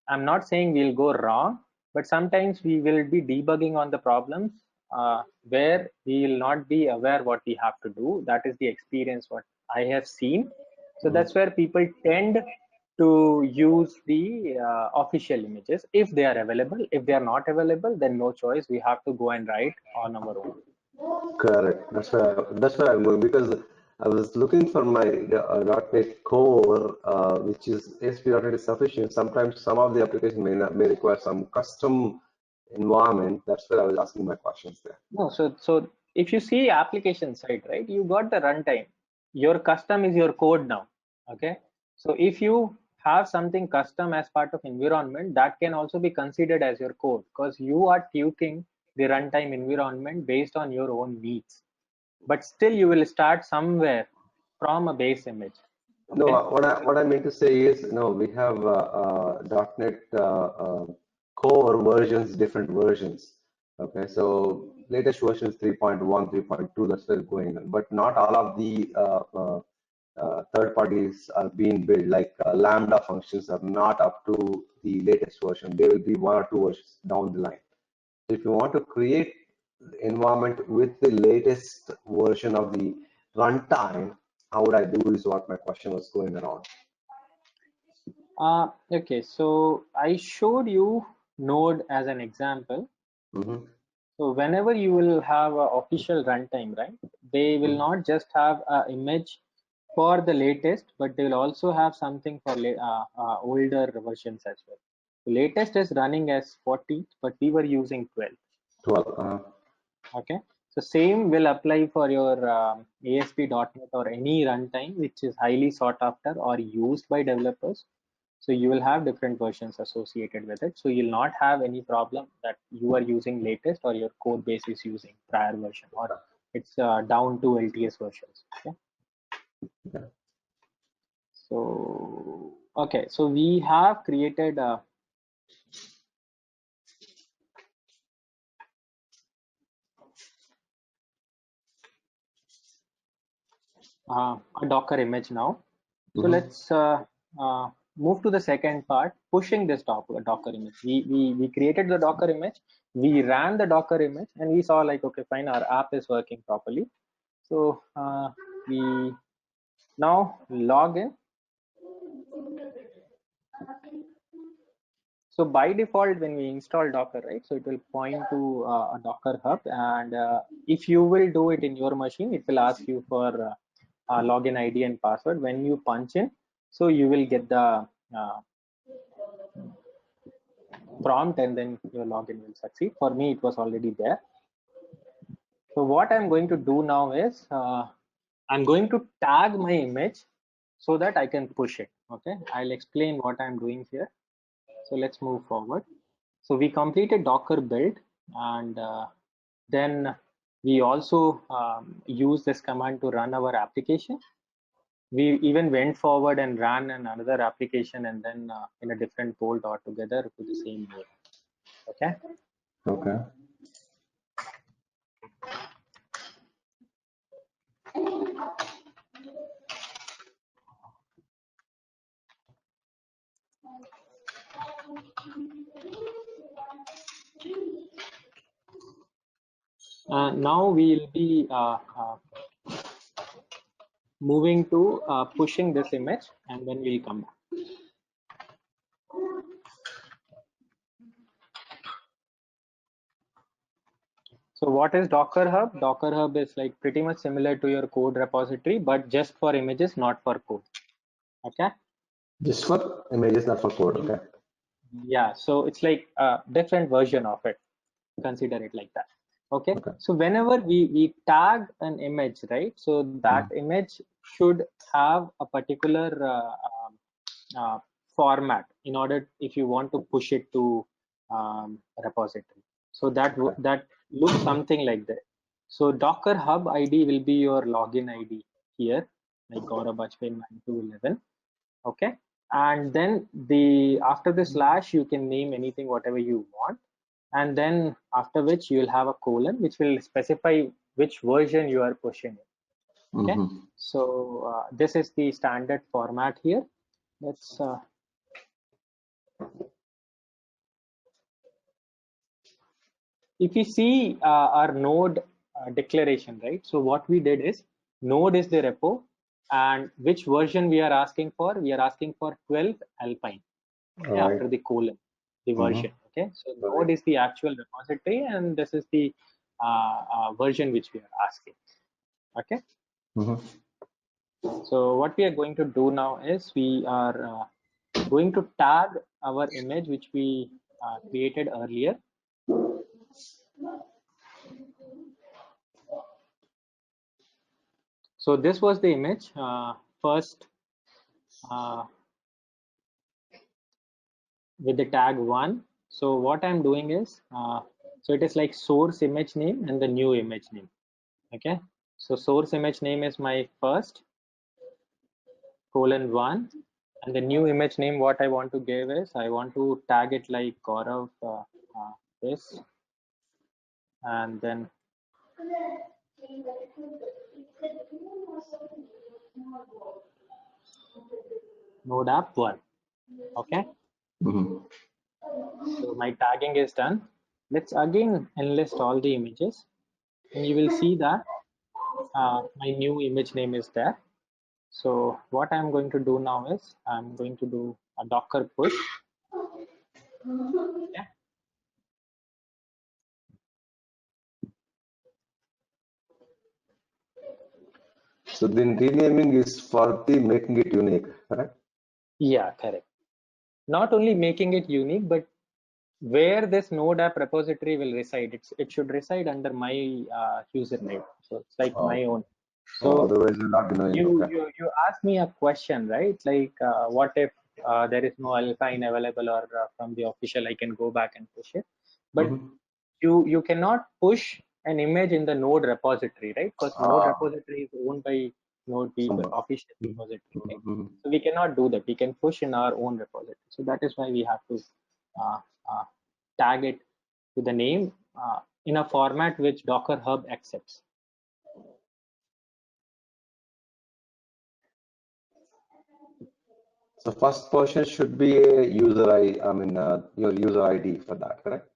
I'm not saying we'll go wrong, but sometimes we will be debugging on the problems where we will not be aware what we have to do. That is the experience what I have seen. So that's where people tend to use the official images if they are available. If they are not available, then no choice. We have to go and write on our own. Correct. That's where I'm going, because I was looking for my .NET Core, which is ASP.NET is sufficient. Sometimes some of the application may require some custom environment. That's where I was asking my questions there. No, so if you see application side, right, you got the runtime. Your custom is your code now. Okay. So if you have something custom as part of environment, that can also be considered as your code, because you are tweaking the runtime environment based on your own needs. But still, you will start somewhere from a base image. No, Okay. what I meant to say is, we have .NET Core versions, different versions. Okay, so latest version is 3.1, 3.2. That's still going on, but not all of the third parties are being built. Like Lambda functions are not up to the latest version. There will be one or two versions down the line. So if you want to create environment with the latest version of the runtime, how would I do is what my question was going around. Okay, so I showed you Node as an example. Mm-hmm. So whenever you will have an official runtime, right, they will not just have an image for the latest, but they will also have something for older versions as well. The latest is running as 40, but we were using 12. 12. Okay, so same will apply for your ASP.NET or any runtime which is highly sought after or used by developers. So you will have different versions associated with it. So you'll not have any problem that you are using latest or your code base is using prior version, or it's down to LTS versions. Okay. Yeah. So, okay, so we have created a Docker image now. So Mm-hmm. let's move to the second part, pushing this Docker image. We created the Docker image, we ran the Docker image, and we saw like, okay, fine, our app is working properly. So we now log in. So by default, when we install Docker, right, so it will point to a Docker hub, and if you will do it in your machine, it will ask you for login ID and password. When you punch in, so you will get the prompt, and then your login will succeed. For me, it was already there. So what I'm going to do now is I'm going to tag my image so that I can push it. Okay, I'll explain what I'm doing here. So let's move forward. So we completed Docker build, and then we also use this command to run our application. We even went forward and ran another application, and then in a different port altogether to the same name. Okay. Okay. Now we'll be moving to pushing this image, and then we'll come back. So what is Docker Hub? Docker Hub is like pretty much similar to your code repository, but just for images, not for code. Okay. Just for images, not for code. Okay. Yeah. So it's like a different version of it. Consider it like that. Okay. So whenever we tag an image, right? So that image should have a particular format in order if you want to push it to repository. So that looks something like that. So Docker Hub ID will be your login ID here, like Gaurav Bajpayee 9211. Okay, and then after the slash you can name anything whatever you want, and then after which you will have a colon which will specify which version you are pushing it. Okay. So this is the standard format here. Let's if you see our node declaration, right? So what we did is node is the repo, and which version we are asking for. We are asking for 12 Alpine, okay, All after right. the colon, the version. Okay, so node is the actual repository, and this is the version which we are asking. Okay. So what we are going to do now is we are going to tag our image which we created earlier. So this was the image first with the tag 1. So what I'm doing is, so it is like source image name and the new image name. Okay, so source image name is my first :1, and the new image name what I want to give is, I want to tag it like Gaurav this, and then node app 1. Okay, so my tagging is done. Let's again enlist all the images, and you will see that my new image name is there. So what I'm going to do now is I'm going to do a Docker push. Okay. So then renaming is for the making it unique, correct? Yeah, correct. Not only making it unique, but where this node app repository will reside, it should reside under my username. So it's like my own. So Otherwise you'll not be knowing. you asked me a question, right? Like what if there is no Alpine available, or from the official I can go back and push it, but you cannot push an image in the node repository, right? Because node repository is owned by node people, official repository, right? So we cannot do that. We can push in our own repository. So that is why we have to tag it to the name in a format which Docker Hub accepts. So first portion should be a user your user ID for that, correct?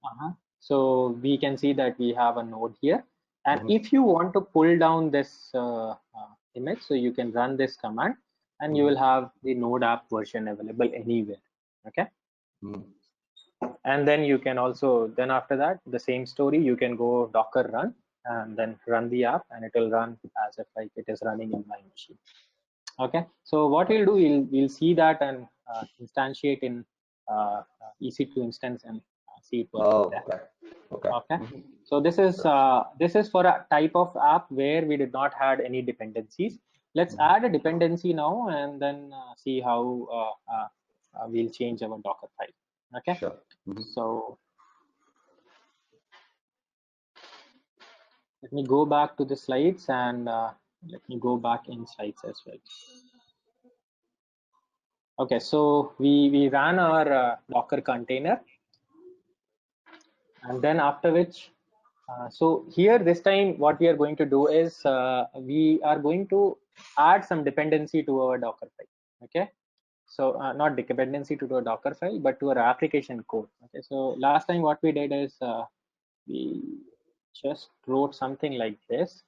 So we can see that we have a node here, and if you want to pull down this image, so you can run this command, and you will have the node app version available anywhere. Okay. And then you can also, then after that, the same story, you can go Docker run and then run the app, and it will run as if like it is running in my machine. Okay, so what we'll do, we'll see that and instantiate in EC2 instance and see it working there. Okay. So this is for a type of app where we did not had any dependencies. Let's add a dependency now, and then see how we'll change our Docker file. Okay. Sure. So let me go back to the slides, and let me go back in slides as well. Okay, so we ran our Docker container, and then after which, so here this time what we are going to do is we are going to add some dependency to our Docker file. Okay, so not dependency to a Docker file, but to our application code. Okay, so last time what we did is we just wrote something like this.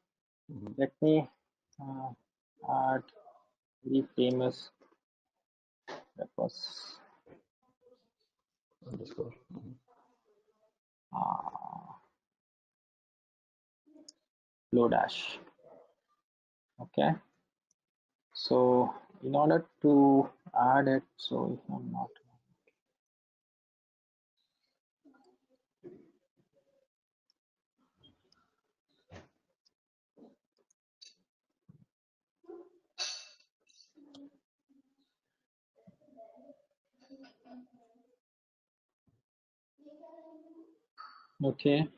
Let me add the famous, that was Lodash. Okay, so in order to add it, so if I'm not, okay.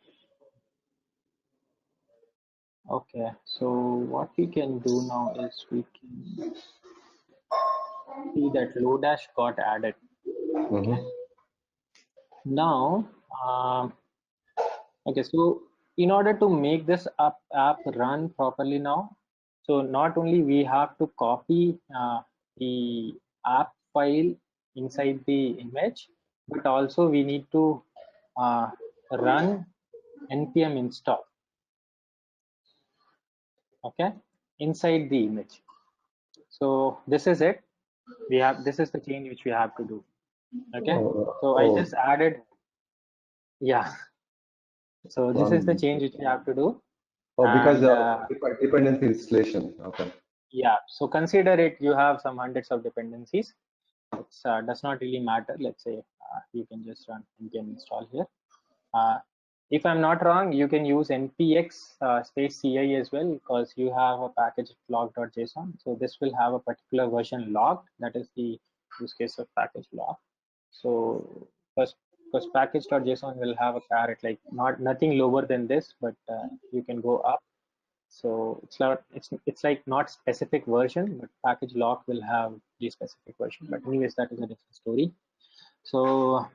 Okay, so what we can do now is we can see that Lodash got added. Okay. Now, okay, so in order to make this app run properly now, so not only we have to copy the app file inside the image, but also we need to run npm install, okay, inside the image. So this is it. This is the change which we have to do. Okay. So I just added, yeah. So this is the change which we have to do. Because And, of dependency installation. Okay. yeah. So consider it. You have some hundreds of dependencies. It does not really matter. Let's say you can just run npm install here. If I'm not wrong, you can use npx space ci as well, because you have a package log.json. So this will have a particular version logged. That is the use case of package log. So first, because package.json will have a caret, like nothing lower than this, but you can go up. So it's like not specific version, but package lock will have the specific version. But anyways, that is a different story. So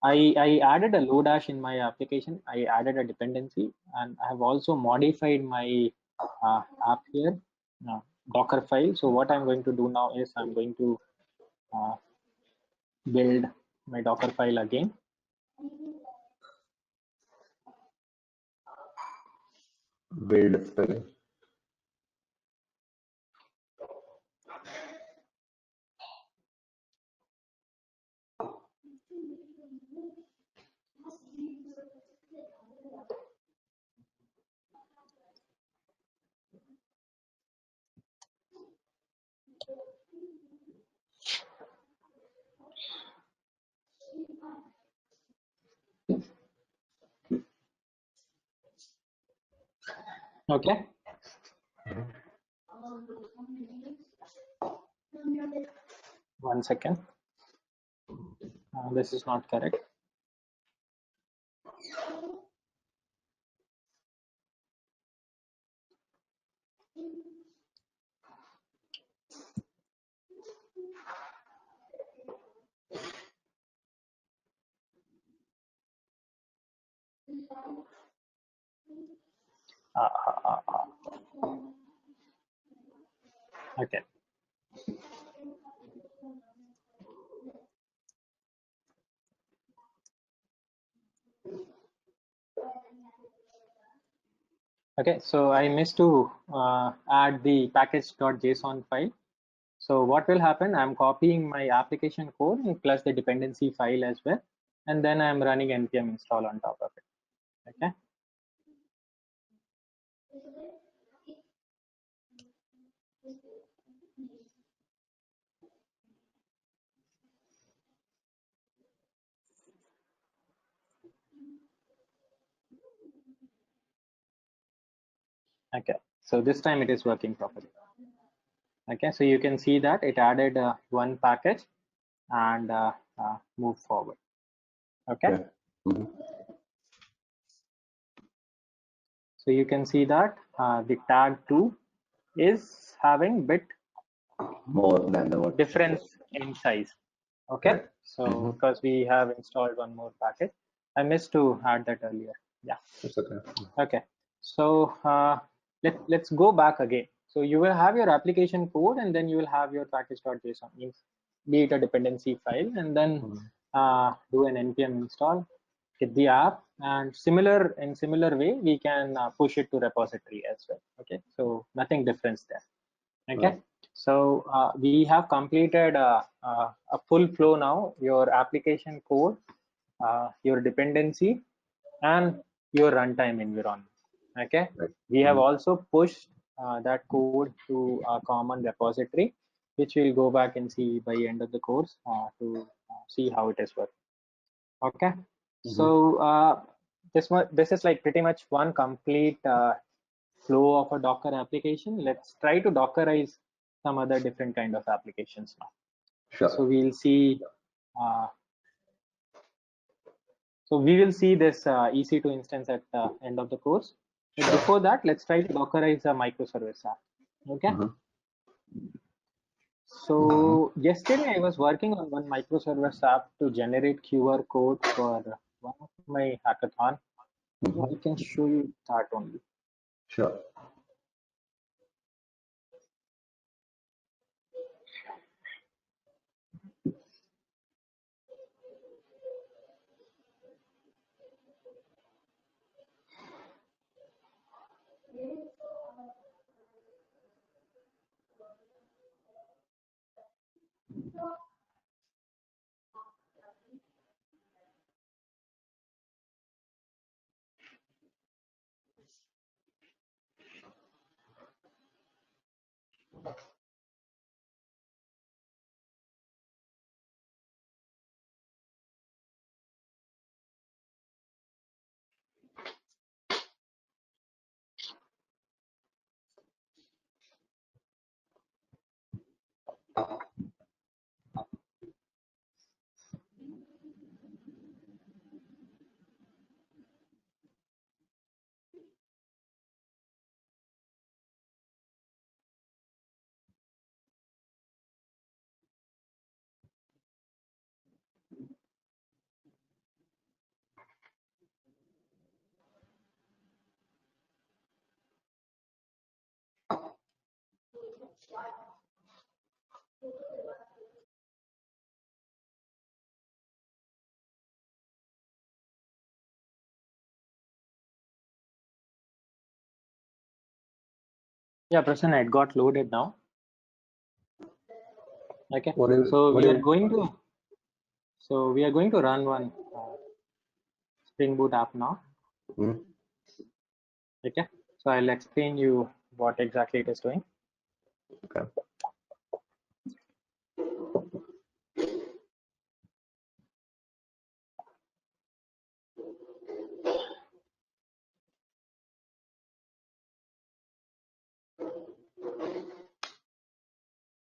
I added a Lodash in my application. I added a dependency, and I have also modified my app here, Docker file. So what I'm going to do now is I'm going to build my Docker file again. Build spelling. Okay. One second. This is not correct. Okay. Okay, so I missed to add the package.json file. So what will happen? I'm copying my application code plus the dependency file as well, and then I'm running npm install on top of it. Okay. Okay. So this time it is working properly. Okay. So you can see that it added one package and move forward. Okay. So you can see that the tag 2 is having bit more than the one difference in size. Okay. Right. So because we have installed one more package, I missed to add that earlier. Yeah. It's okay. Okay. So let's go back again. So you will have your application code, and then you will have your package.json, means be it a dependency file, and then do an npm install, get the app, and in similar way we can push it to repository as well. Okay. So nothing difference there. Okay. Right. So we have completed a full flow now. Your application code, your dependency, and your runtime environment. Okay. Right. We have also pushed that code to a common repository, which we'll go back and see by end of the course to see how it is working. Okay. So this is like pretty much one complete flow of a Docker application. Let's try to Dockerize some other different kind of applications now. Sure. So we'll see. So we will see this EC2 instance at the end of the course. But sure. Before that, let's try to Dockerize a microservice app. Okay. So yesterday I was working on one microservice app to generate QR code for one of my hackathon. I can show you that only. Sure. Yeah, Prasanna, it got loaded now. Okay, What is so what we are is going to run one Spring Boot app now. hmm? Okay, so I'll explain you what exactly it is doing. Okay.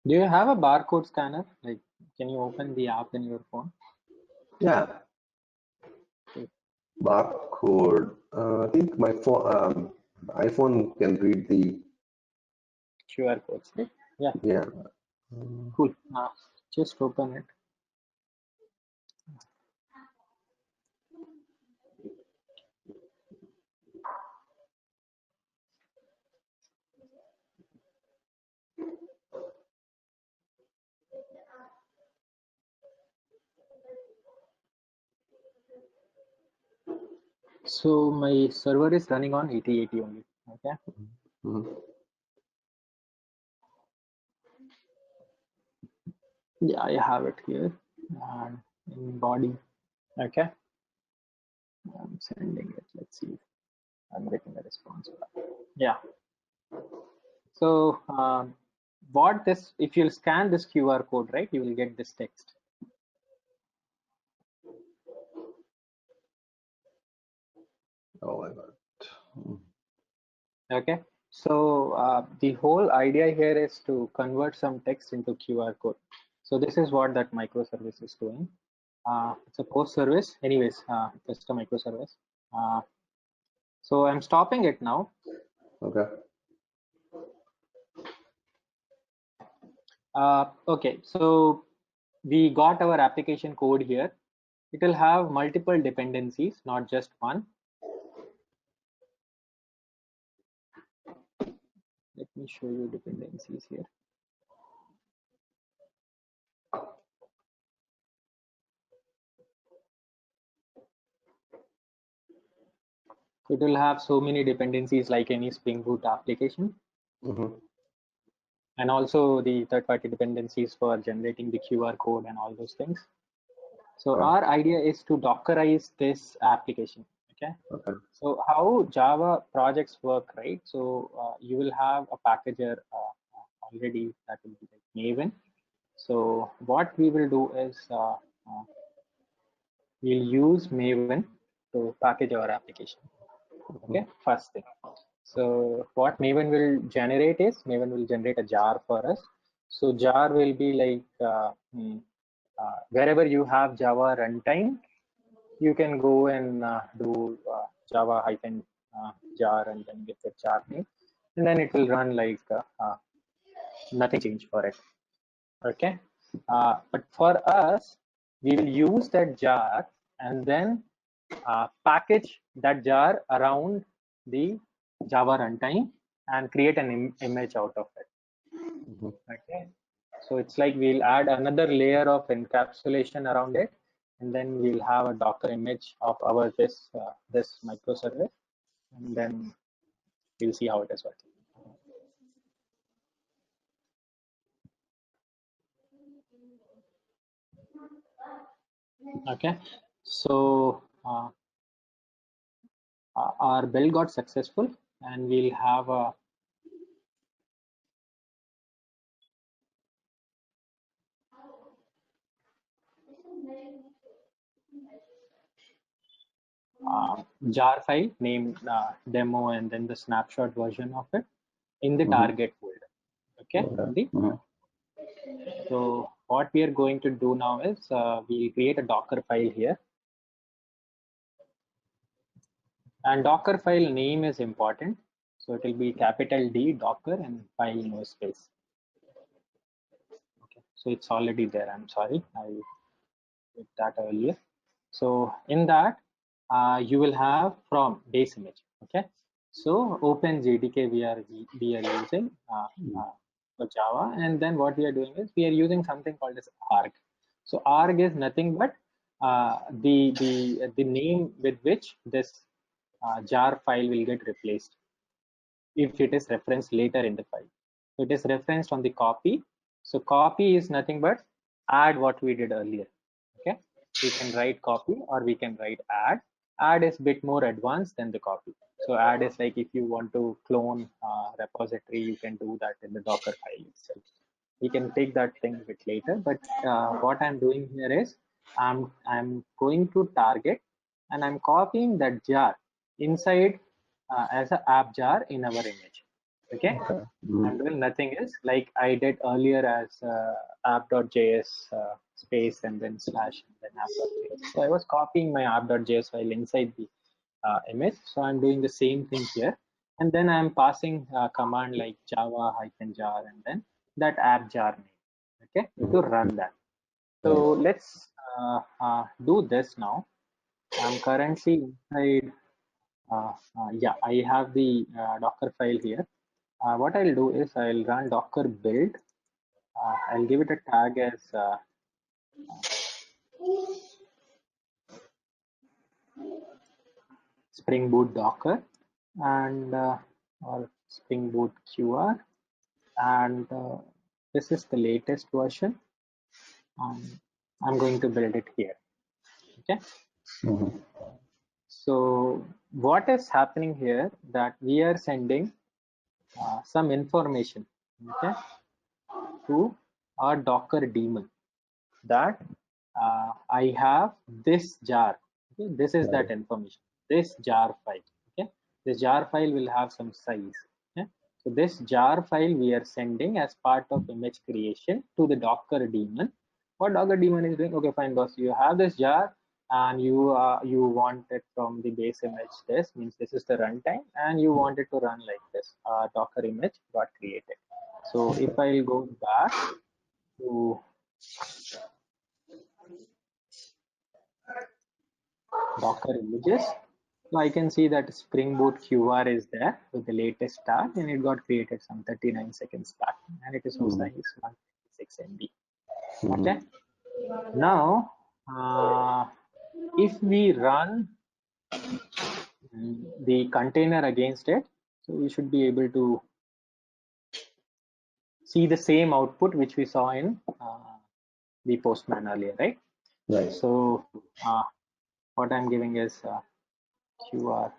Do you have a barcode scanner? Like, can you open the app in your phone? Yeah. Barcode. I think my phone, iPhone can read the QR codes, right? Yeah, yeah. cool. Just open it. So my server is running on 8080 only. Okay. Mhm. Yeah, I have it here and in body. Okay. I'm sending it. Let's see if I'm getting a response. Yeah. So what this, if you'll scan this QR code, right, you will get this text. Oh my God. Okay. So the whole idea here is to convert some text into QR code. So this is what that microservice is doing. It's a post service. Anyways, just a microservice. So I'm stopping it now. Okay. Okay, so we got our application code here. It will have multiple dependencies, not just one. Let me show you dependencies here. It will have so many dependencies like any Spring Boot application. Mm-hmm. And also the third-party dependencies for generating the QR code and all those things. So Okay. our idea is to Dockerize this application. Okay. Okay. So how Java projects work, right? So you will have a packager already that will be like Maven. So what we will do is we'll use Maven to package our application. Okay, first thing. So what Maven will generate is Maven will generate a jar for us. So jar will be like wherever you have Java runtime, you can go and do Java hyphen jar and then get the jar name, and then it will run like nothing changed for it. Okay, but for us, we will use that jar and then package that jar around the Java runtime and create an image out of it. Mm-hmm. Okay, so it's like we'll add another layer of encapsulation around it, and then we'll have a Docker image of our this microservice, and then we'll see how it is working. Okay, so our build got successful, and we'll have a jar file named demo, and then the snapshot version of it in the target folder. Okay. So what we are going to do now is we'll create a Docker file here, and Docker file name is important. So it will be capital D Docker and file no space. Okay. So it's already there. I'm sorry, I did that earlier. So in that, you will have from base image. Okay. So OpenJDK we are using for Java, and then what we are doing is we are using something called as arg. So arg is nothing but the name with which this jar file will get replaced if it is referenced later in the file. So it is referenced on the copy. So copy is nothing but add what we did earlier. Okay, we can write copy or we can write add. Add is a bit more advanced than the copy. So add is like if you want to clone repository, you can do that in the Docker file itself. We can take that thing a bit later, but what I'm doing here is I'm going to target and I'm copying that jar inside as an app jar in our image. Okay, I'm doing nothing else like I did earlier as app.js space and then slash and then app.js. So I was copying my app.js file inside the image. So I'm doing the same thing here, and then I'm passing a command like java -jar and then that app jar name, okay, to run that. So let's do this now. I'm currently inside. Yeah, I have the Docker file here. What I'll do is I'll run docker build. I'll give it a tag as Spring Boot Docker and or Spring Boot QR, and this is the latest version. I'm going to build it here. Okay. So what is happening here that we are sending some information, okay, to our Docker daemon that I have this jar. Okay, this is that information. This jar file. Okay, this jar file will have some size. Okay, so this jar file we are sending as part of image creation to the Docker daemon. What Docker daemon is doing? Okay, fine, boss. You have this jar, and you want it from the base image. This means this is the runtime, and you want it to run like this. Docker image got created. So if I'll go back to Docker images, so I can see that Spring Boot QR is there with the latest tag, and it got created some 39 seconds back, and it is of size 156 MB. Okay. Now, if we run the container against it, so we should be able to see the same output which we saw in the Postman earlier, right? Right. So what I'm giving is QR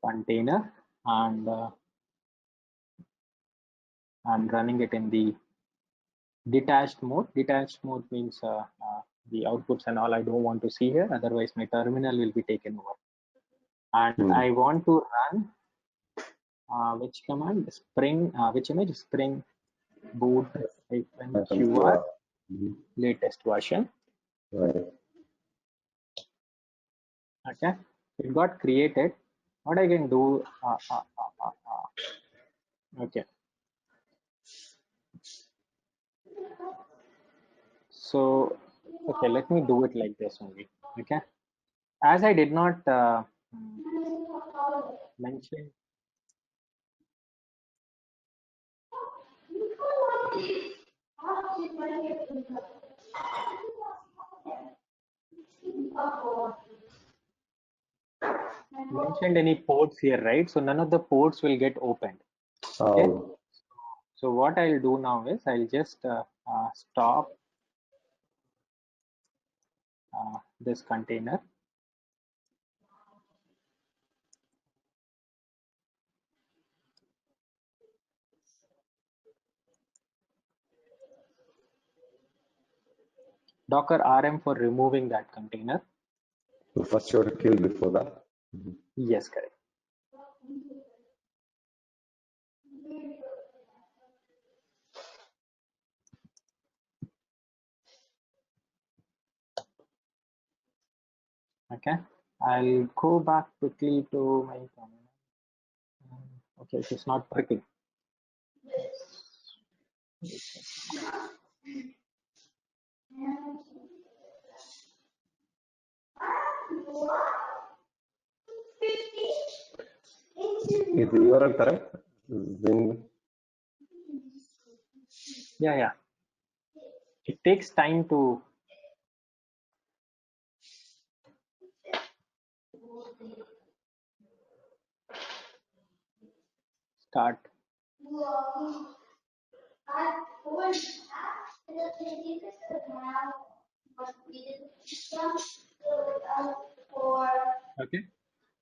container, and I'm running it in the detached mode. Detached mode means the outputs and all I don't want to see here, otherwise my terminal will be taken over. And I want to run which command? Spring, which image? Spring boot QR latest version. Right. Okay, it got created. What I can do? Okay. So, okay, let me do it like this only. Okay, as I did not mention. Mentioned any ports here, right? So none of the ports will get opened. Okay. So what I'll do now is I'll just stop this container. Docker RM for removing that container. So first you have to kill before that. Yes, correct. Okay, I'll go back quickly to my camera. Okay, it's not working. Is the URL correct? Zing. Yeah. It takes time to start. Okay,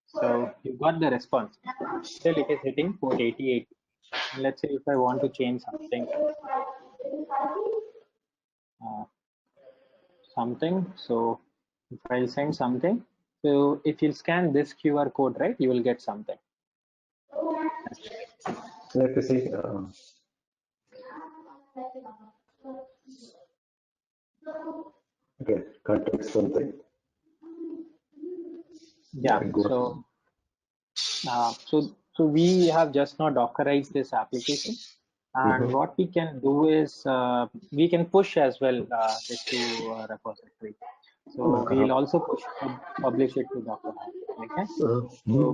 so you got the response. Still it is hitting port 88. And let's say if I want to change something, so if I send something, so if you scan this QR code, right, you will get something. Let me see. Okay, context something. Yeah. So we have just now Dockerized this application, and what we can do is we can push as well this to a repository. So we'll also publish it to Docker. Okay. So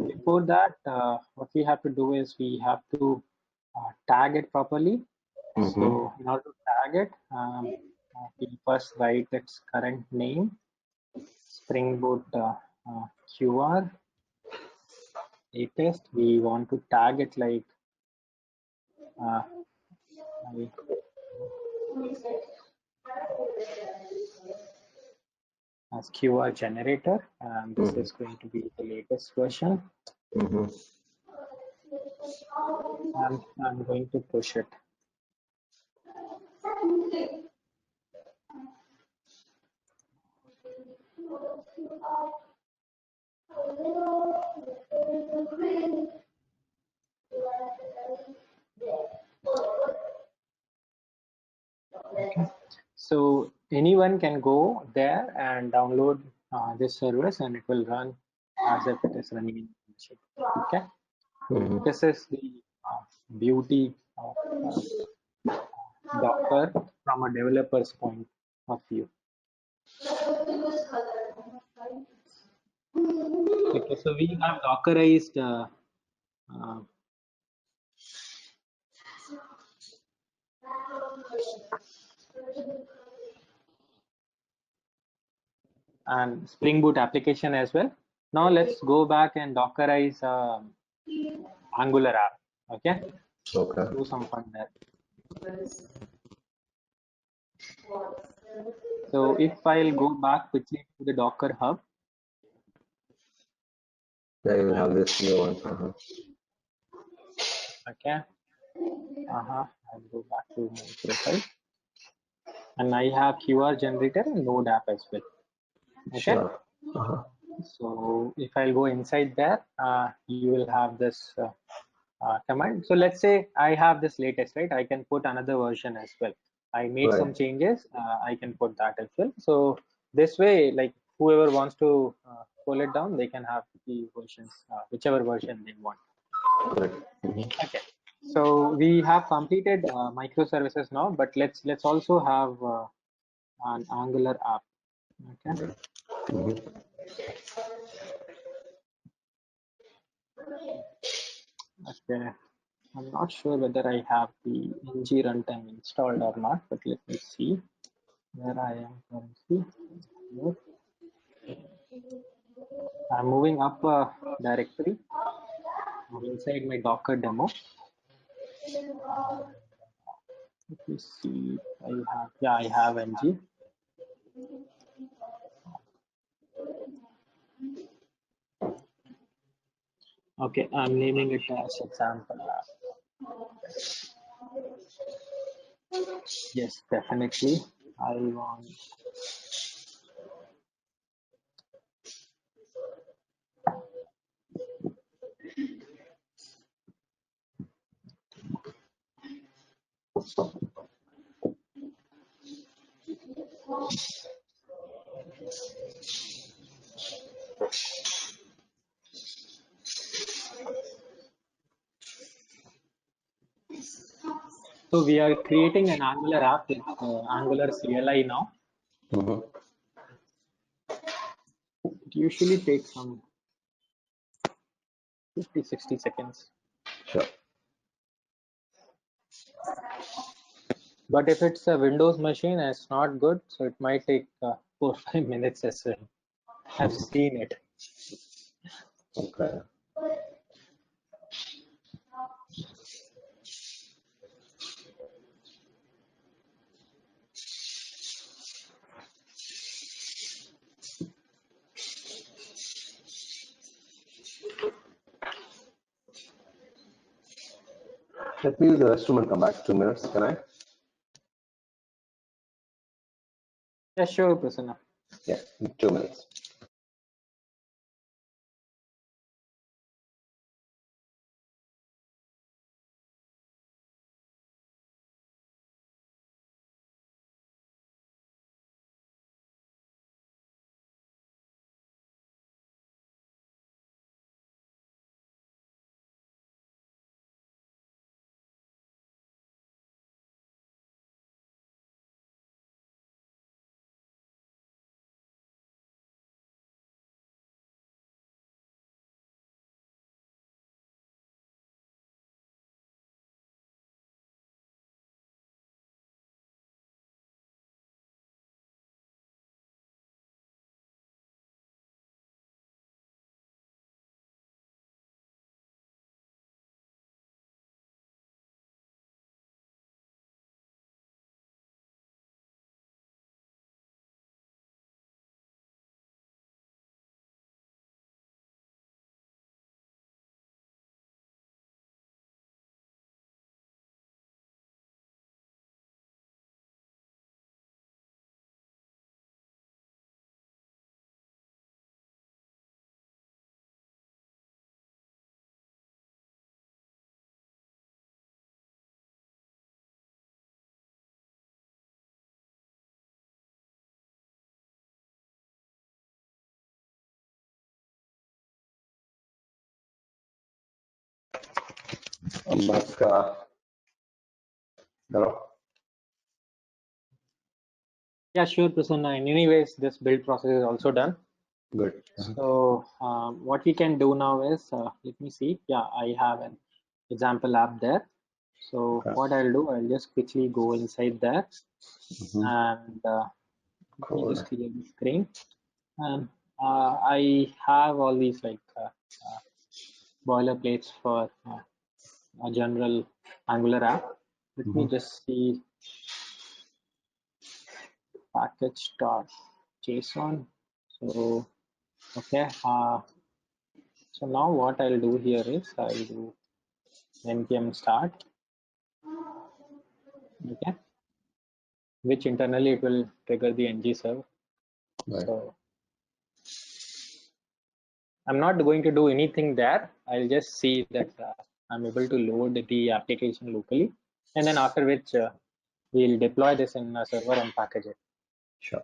before that, what we have to do is we have to tag it properly. So in order to tag it, we first write its current name, Spring Boot QR latest. We want to tag it like as QR generator, and this is going to be the latest version. And I'm going to push it. Okay. So anyone can go there and download this service, and it will run as if it is running in the machine. Okay. This is the beauty of Docker from a developer's point of view. Okay, so we have Dockerized and Spring Boot application as well. Now let's go back and Dockerize Angular app. Okay. Do some fun there. So if I'll go back quickly to the Docker Hub. Yeah, you will have this new one. Okay. I'll go back to my profile. And I have QR generator and Node app as well. Okay. Sure. So if I'll go inside there, you will have this command. So let's say I have this latest, right? I can put another version as well. I made some changes. I can put that as well. So this way, like whoever wants to pull it down, they can have the versions, whichever version they want. Okay. So we have completed microservices now, but let's also have an Angular app. Okay. Okay. I'm not sure whether I have the ng runtime installed or not, but let me see where I am currently. I'm moving up a directory inside my Docker demo. Let me see. I have ng. Okay, I'm naming it as example lab. Yes, definitely. I want. So we are creating an Angular app with Angular CLI now. Mhm. It usually takes some 50, 60 seconds. Sure. But if it's a Windows machine, it's not good. So it might take 4 or 5 minutes as well. I've seen it. Okay. Let me use the restroom and come back 2 minutes. Can I? Yeah, sure, Prasanna. Yeah, 2 minutes. I'm back. Hello. Yeah, sure, Prasanna. And anyways, this build process is also done. Good. So what we can do now is, let me see. Yeah, I have an example app there. So Okay. what I'll do, I'll just quickly go inside there Mhm. and let me Cool. just clear the screen. And I have all these like boilerplates for a general Angular app. Let me Mhm. just see package.json. So okay. So now what I'll do here is I'll do npm start. Okay, which internally it will trigger the ng serve. Right. So I'm not going to do anything there. I'll just see that I'm able to load the application locally, and then after which we'll deploy this in a server and package it. Sure.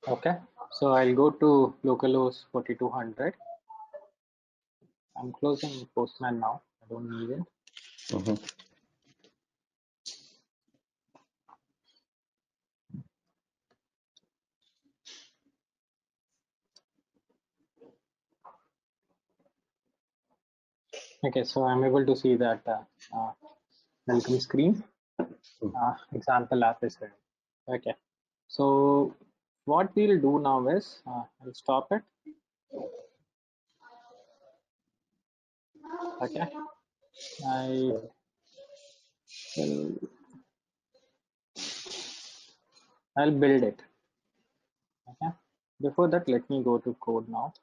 Okay, so I'll go to localhost 4200. I'm closing Postman now. I don't need it. Okay, so I'm able to see that welcome screen. Example app is ready. Okay, so what we'll do now is I'll stop it. Okay, I'll build it. Okay, before that, let me go to code now.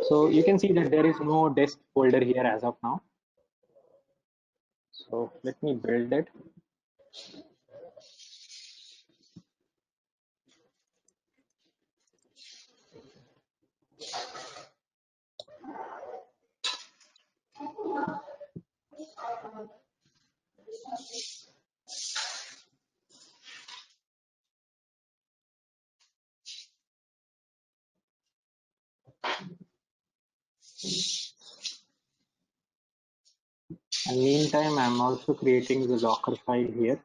So you can see that there is no desk folder here as of now. So let me build it. And meantime, I'm also creating the Docker file here.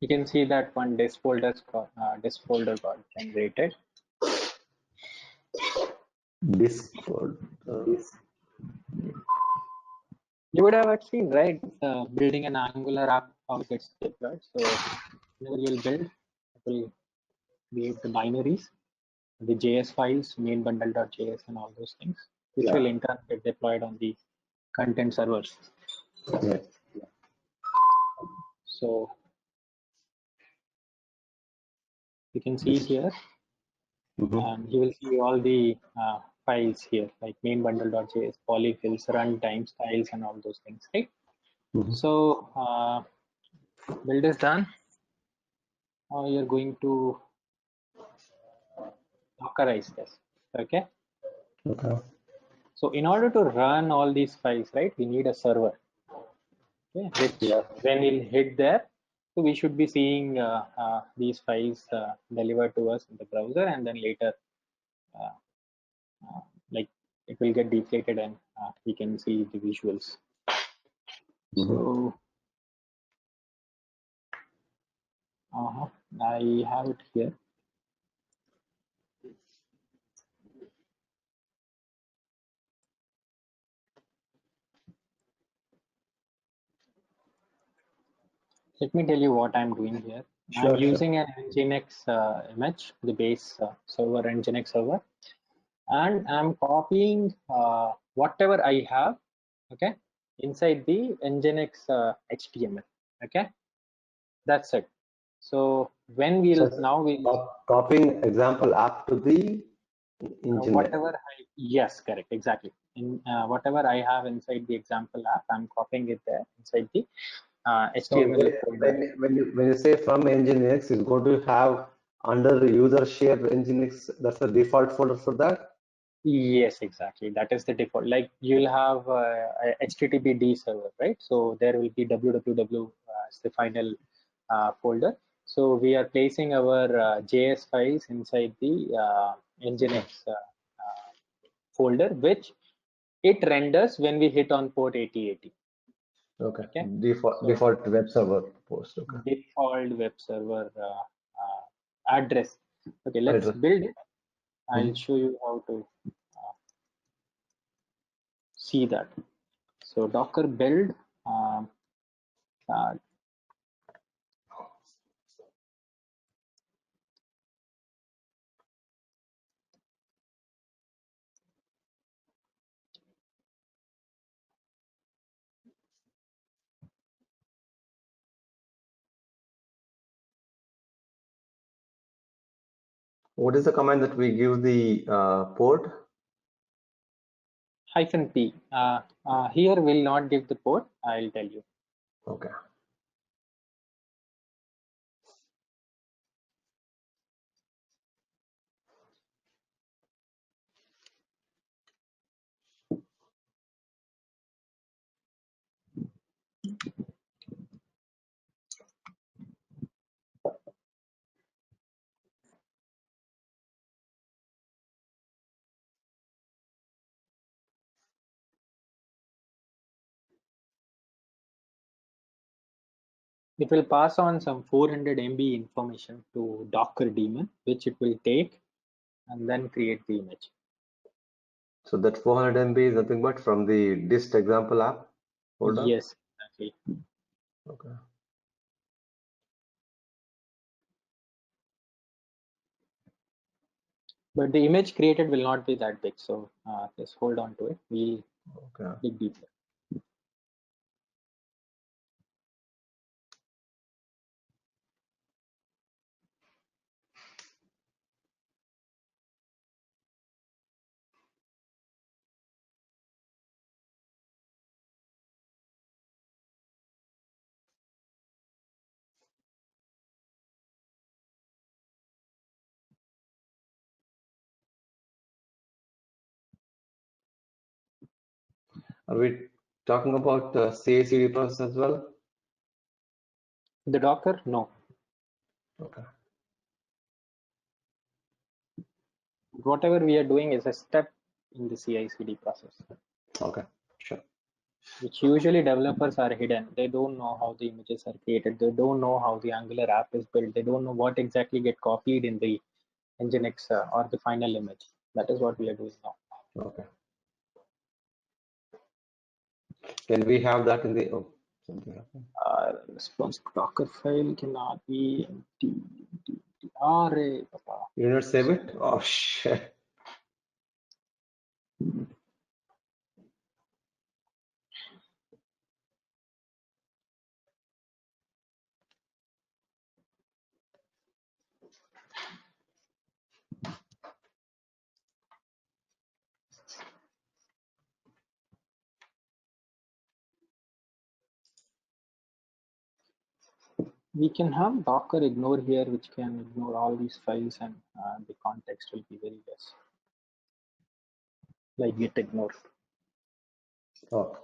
You can see that one disk folder got generated. Disk folder. You would have seen, right? Building an Angular app, how it gets deployed. So whenever you'll build, it will be the binaries, the JS files, main bundle.js, and all those things, which will in turn get deployed on the content servers. Yeah. So you can see here, you will see all the files here, like main bundle.js, polyfills, runtime, styles, and all those things, right? So build is done. Now you're going to Dockerize this. Okay. So in order to run all these files, right, we need a server. Okay, which when we'll hit there, so we should be seeing these files delivered to us in the browser, and then later, like it will get deflated, and we can see the visuals. So I have it here. Let me tell you what I'm doing here. I'm using an Nginx image, the base server, Nginx server, and I'm copying whatever I have, okay, inside the Nginx HTML. Okay, that's it. So when we'll copying example app to the whatever yes, correct, exactly. In whatever I have inside the example app, I'm copying it there inside the HTML folder. When you say from Nginx, it's going to have under user share Nginx, that's the default folder for that? Yes, exactly. That is the default. Like you'll have a HTTPD server, right? So there will be www as the final folder. So we are placing our JS files inside the Nginx folder, which it renders when we hit on port 8080. Okay. Okay. Default So default web server post. Okay. default web server address. Okay, let's Address. build it. I'll Mhm. show you how to see that. So Docker build. Uh, What is the command that we give the port? -p. Here will not give the port. I'll tell you. Okay. It will pass on some 400 MB information to Docker daemon, which it will take and then create the image. So that 400 MB is nothing but from the dist example app folder? Yes, exactly. Okay. But the image created will not be that big. So just hold on to it. We'll Okay. dig deeper. Are we talking about CI/CD process as well? The Docker, no. Okay. Whatever we are doing is a step in the CI/CD process, Okay. Sure. which usually developers are hidden. They don't know how the images are created. They don't know how the Angular app is built. They don't know what exactly get copied in the Nginx or the final image. That is what we are doing now. Okay. Can we have that in the something happened? Response Docker file cannot be empty. Array, papa. You did not save it? Oh shit. We can have Docker ignore here, which can ignore all these files, and the context will be very less. Like git ignore. Oh.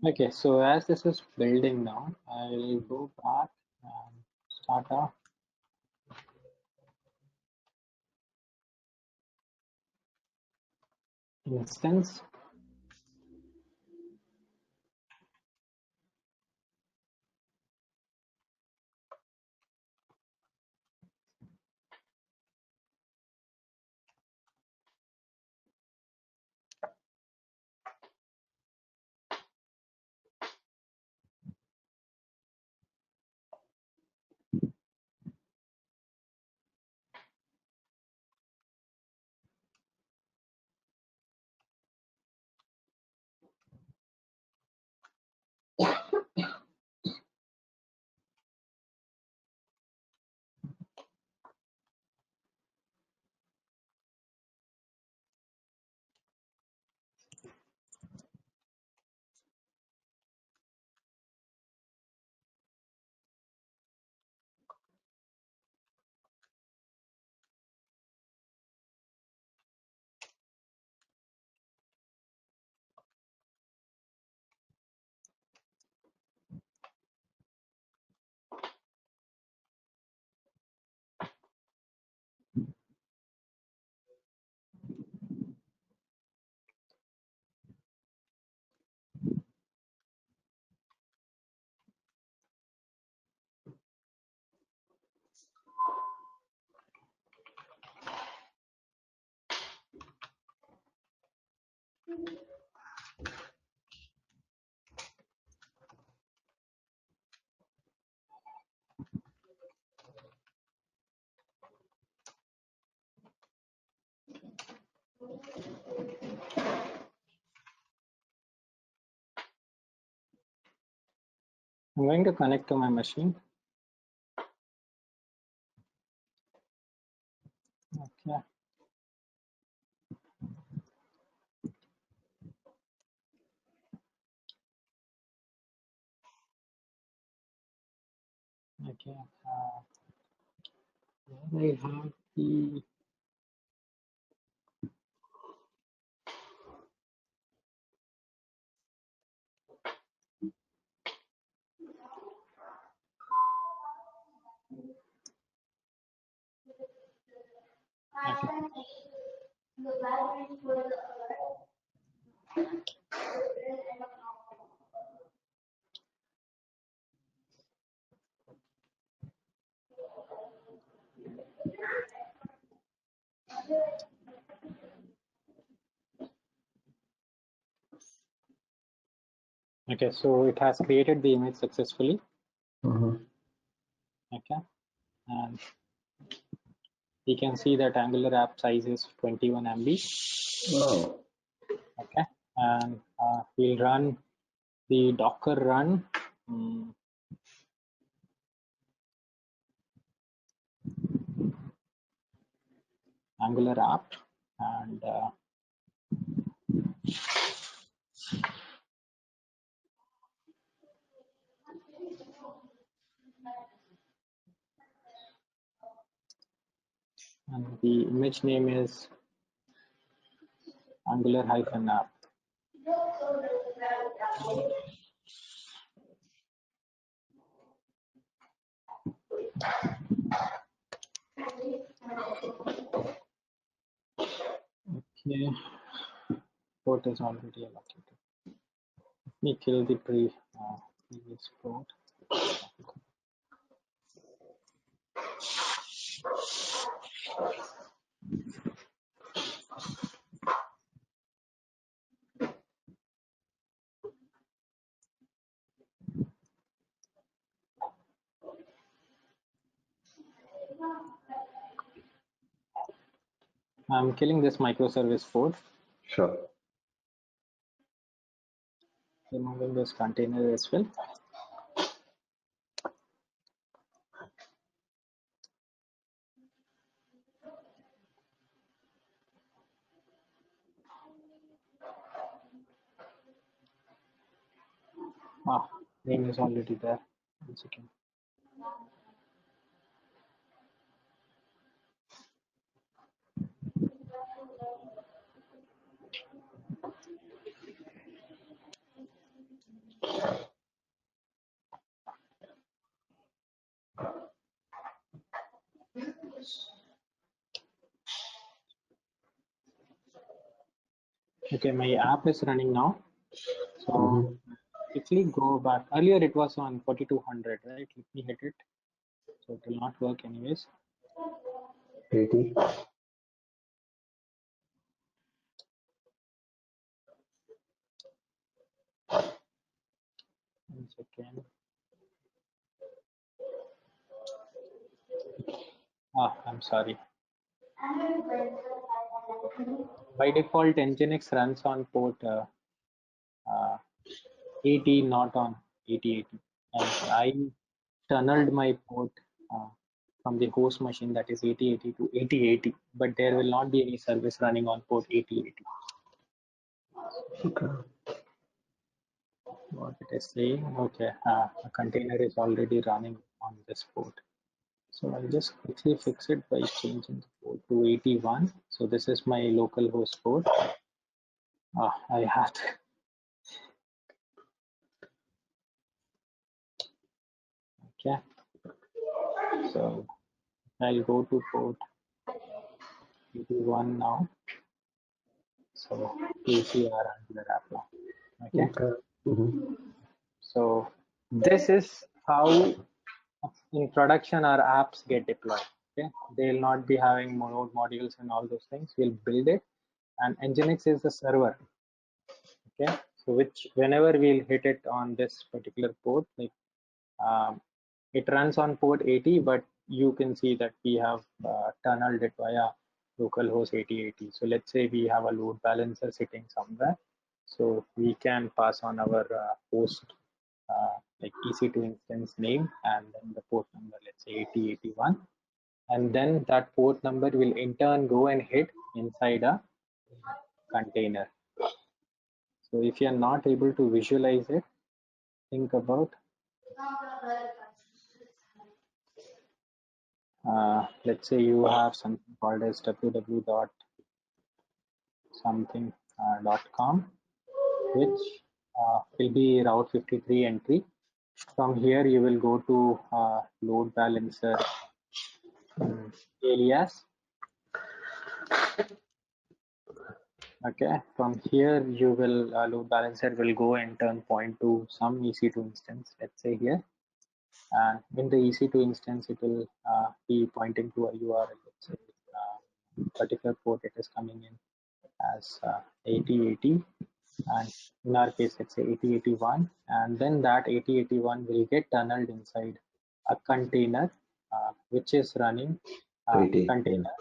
Okay, so as this is building now, I'll go back and start a instance. I'm going to connect to my machine. Okay. Okay. Where I have the okay, so it has created the image successfully. Okay, and you can see that Angular app size is 21 MB. Wow. Okay, and we'll run the Docker run. Angular app, and the image name is Angular-app. Okay, port is already allocated. Let me kill the previous port. I'm killing this microservice port. Sure. Removing this container as well. Name is already there. 1 second. Okay, my app is running now. So quickly go back. Earlier it was on 4200, right? Let me hit it. So it will not work anyways. 80. 1 second. I'm sorry. By default, Nginx runs on port 80, not on 8080. And I tunneled my port from the host machine, that is 8080 to 8080, but there will not be any service running on port 8080. Okay. What it is saying, okay, a container is already running on this port. So I'll just quickly fix it by changing the port to 81. So this is my local host port. I had okay. So I'll go to port 81 now. So you'll see our Angular app now. Okay. So this is how in production our apps get deployed. Okay, they'll not be having node modules and all those things. We'll build it, and Nginx is the server. Okay, so which whenever we'll hit it on this particular port, like it runs on port 80, but you can see that we have tunneled it via localhost 8080. So let's say we have a load balancer sitting somewhere, so we can pass on our host like EC2 instance name and then the port number, let's say 8081, and then that port number will in turn go and hit inside a container. So if you are not able to visualize it, think about let's say you have something called as www.something.com, which will be Route 53 entry. From here, you will go to load balancer alias. Okay, from here you will load balancer will go and turn point to some EC2 instance. Let's say here, and in the EC2 instance, it will be pointing to a URL. Let's say particular port it is coming in as 8080, and in our case let's say 8081, and then that 8081 will get tunneled inside a container which is running container,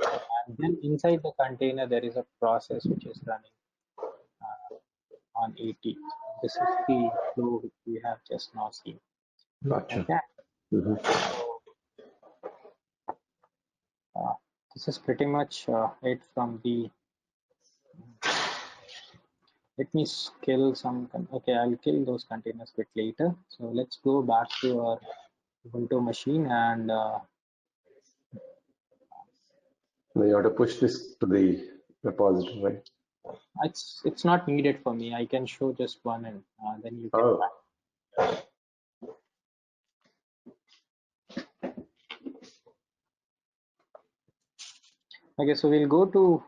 and then inside the container there is a process which is running on 80. This is the flow which we have just now seen. Gotcha. Okay. Mm-hmm. This is pretty much it from the. Let me kill some. Okay, I'll kill those containers a bit later. So let's go back to our Ubuntu machine, and Now you have to push this to the repository, right? it's not needed for me. I can show just one, and then you can. Okay, so we'll go to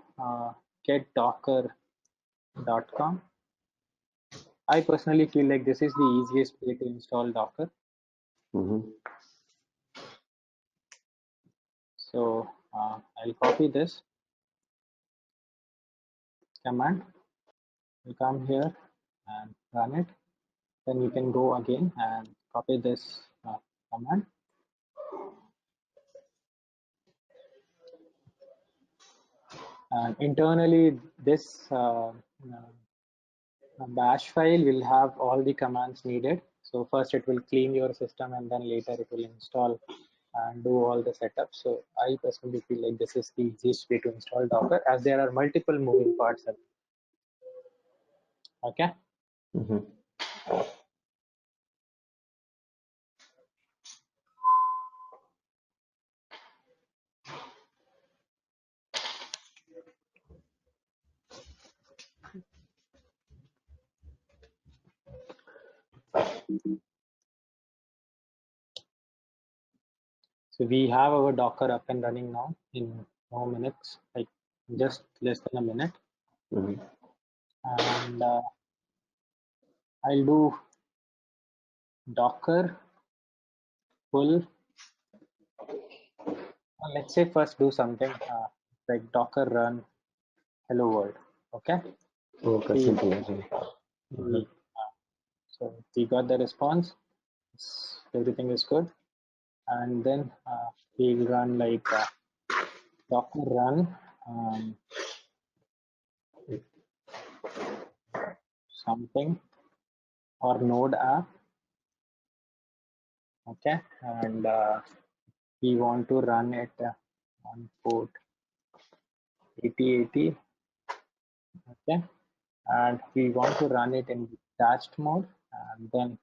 getdocker.com. I personally feel like this is the easiest way to install Docker. Mm-hmm. So I'll copy this command. You come here and run it. Then you can go again and copy this command. And internally, this bash file will have all the commands needed. So first it will clean your system, and then later it will install and do all the setup. So I personally feel like this is the easiest way to install Docker, as there are multiple moving parts. Okay. Mm-hmm. So we have our Docker up and running now in no minutes, like just less than a minute. Mm-hmm. And I'll do Docker full. Let's say first do something like Docker run hello world. Okay. Okay, simple. So we got the response. Everything is good. And then we'll run like Docker run something or node app. Okay. And we want to run it on port 8080. Okay. And we want to run it in detached mode. And then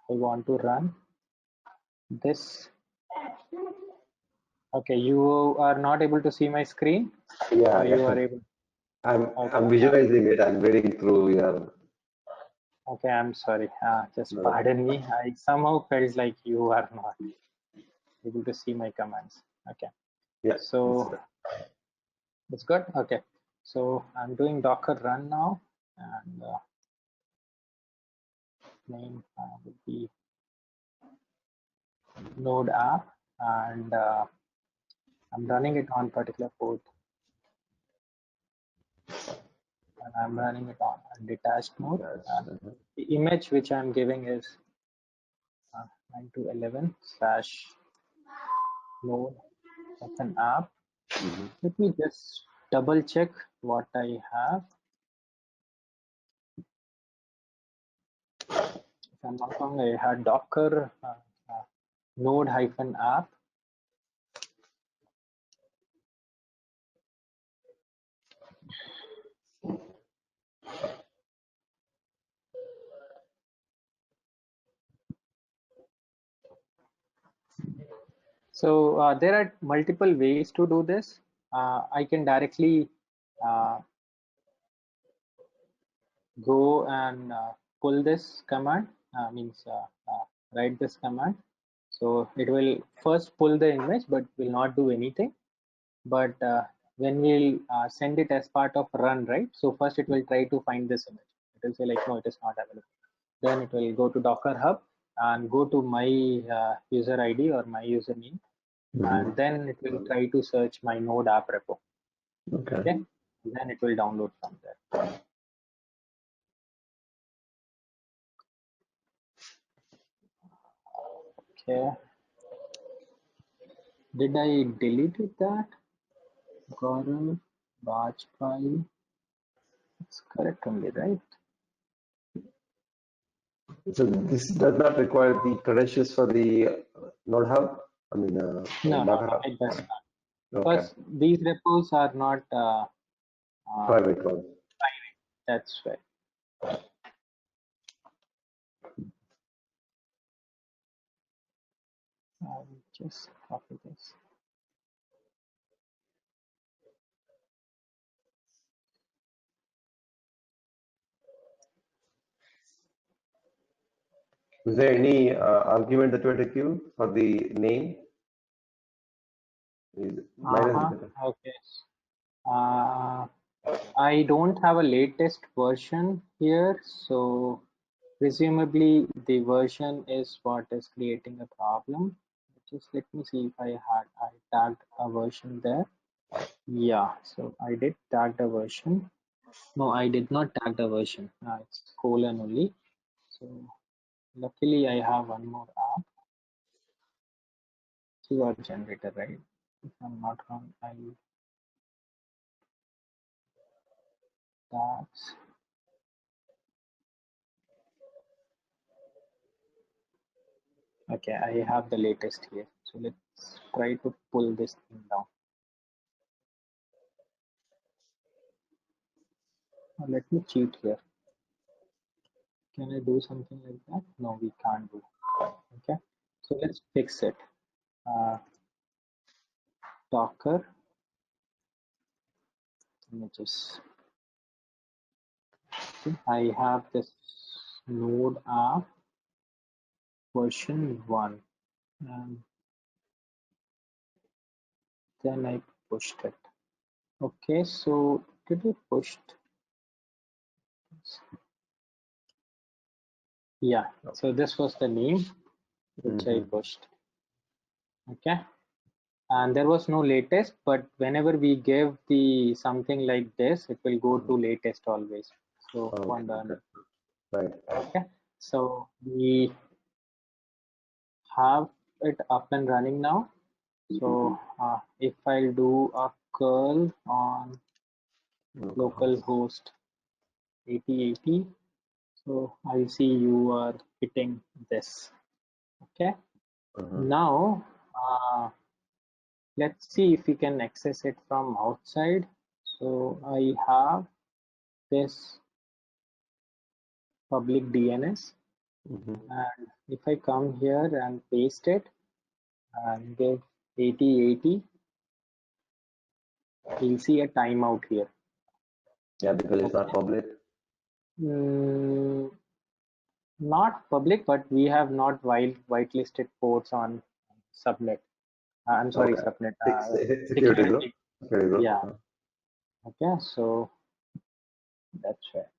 I want to run this. Okay, you are not able to see my screen? Yeah, you are able. I'm visualizing it. I'm reading through your. Okay, I'm sorry. Just pardon me. I somehow felt like you are not able to see my commands. Okay. Yeah. So it's good. Okay. So I'm doing Docker run now, and name would be node app, and I'm running it on particular port and I'm running it on a detached mode. That's, The image which I'm giving is 9 to 11 slash node open app. Let me just double check what I have. If I'm not wrong, I had Docker node hyphen app. So there are multiple ways to do this. I can directly go and pull this command, write this command. So it will first pull the image, but will not do anything. But when we'll send it as part of run, right? So first it will try to find this image. It will say like, no, it is not available. Then it will go to Docker Hub and go to my user ID or my username. And then it will try to search my node app repo. Okay. Then it will download from there. Okay. Did I delete that? Gaurav Bajpai. It's correct only, right? So this does not require the credentials for the Node Hub? I mean, No, Docker Hub? it does not. Okay. Because these repos are not Private ones. private. That's right. I'll just copy this. Is there any argument that you want to give for the name? Okay. I don't have a latest version here, so presumably the version is what is creating a problem. Just let me see if I tagged a version there. Yeah, so I did tag the version. No, I did not tag the version. It's colon only. So luckily I have one more app. Keyword generator, right? If I'm not wrong, tags. Okay, I have the latest here. So let's try to pull this thing down. Now let me cheat here. Can I do something like that? No, we can't do. Okay, so let's fix it. Docker images. Okay, I have this node app version 1, and then I pushed it. Okay, so did we pushed? Yeah, so this was the name which I pushed. Okay, and there was no latest, but whenever we give the something like this, it will go to latest always. So Right. Okay, so we have it up and running now. So if I do a curl on localhost 8080, so I see you are hitting this. Okay, now let's see if we can access it from outside. So I have this public DNS, and if I come here and paste it and give 8080, you'll see a timeout here. Yeah, because it's not public. Not public, but we have not whitelisted ports on subnet. I'm sorry, subnet. Security group. Yeah. Okay, so that's right.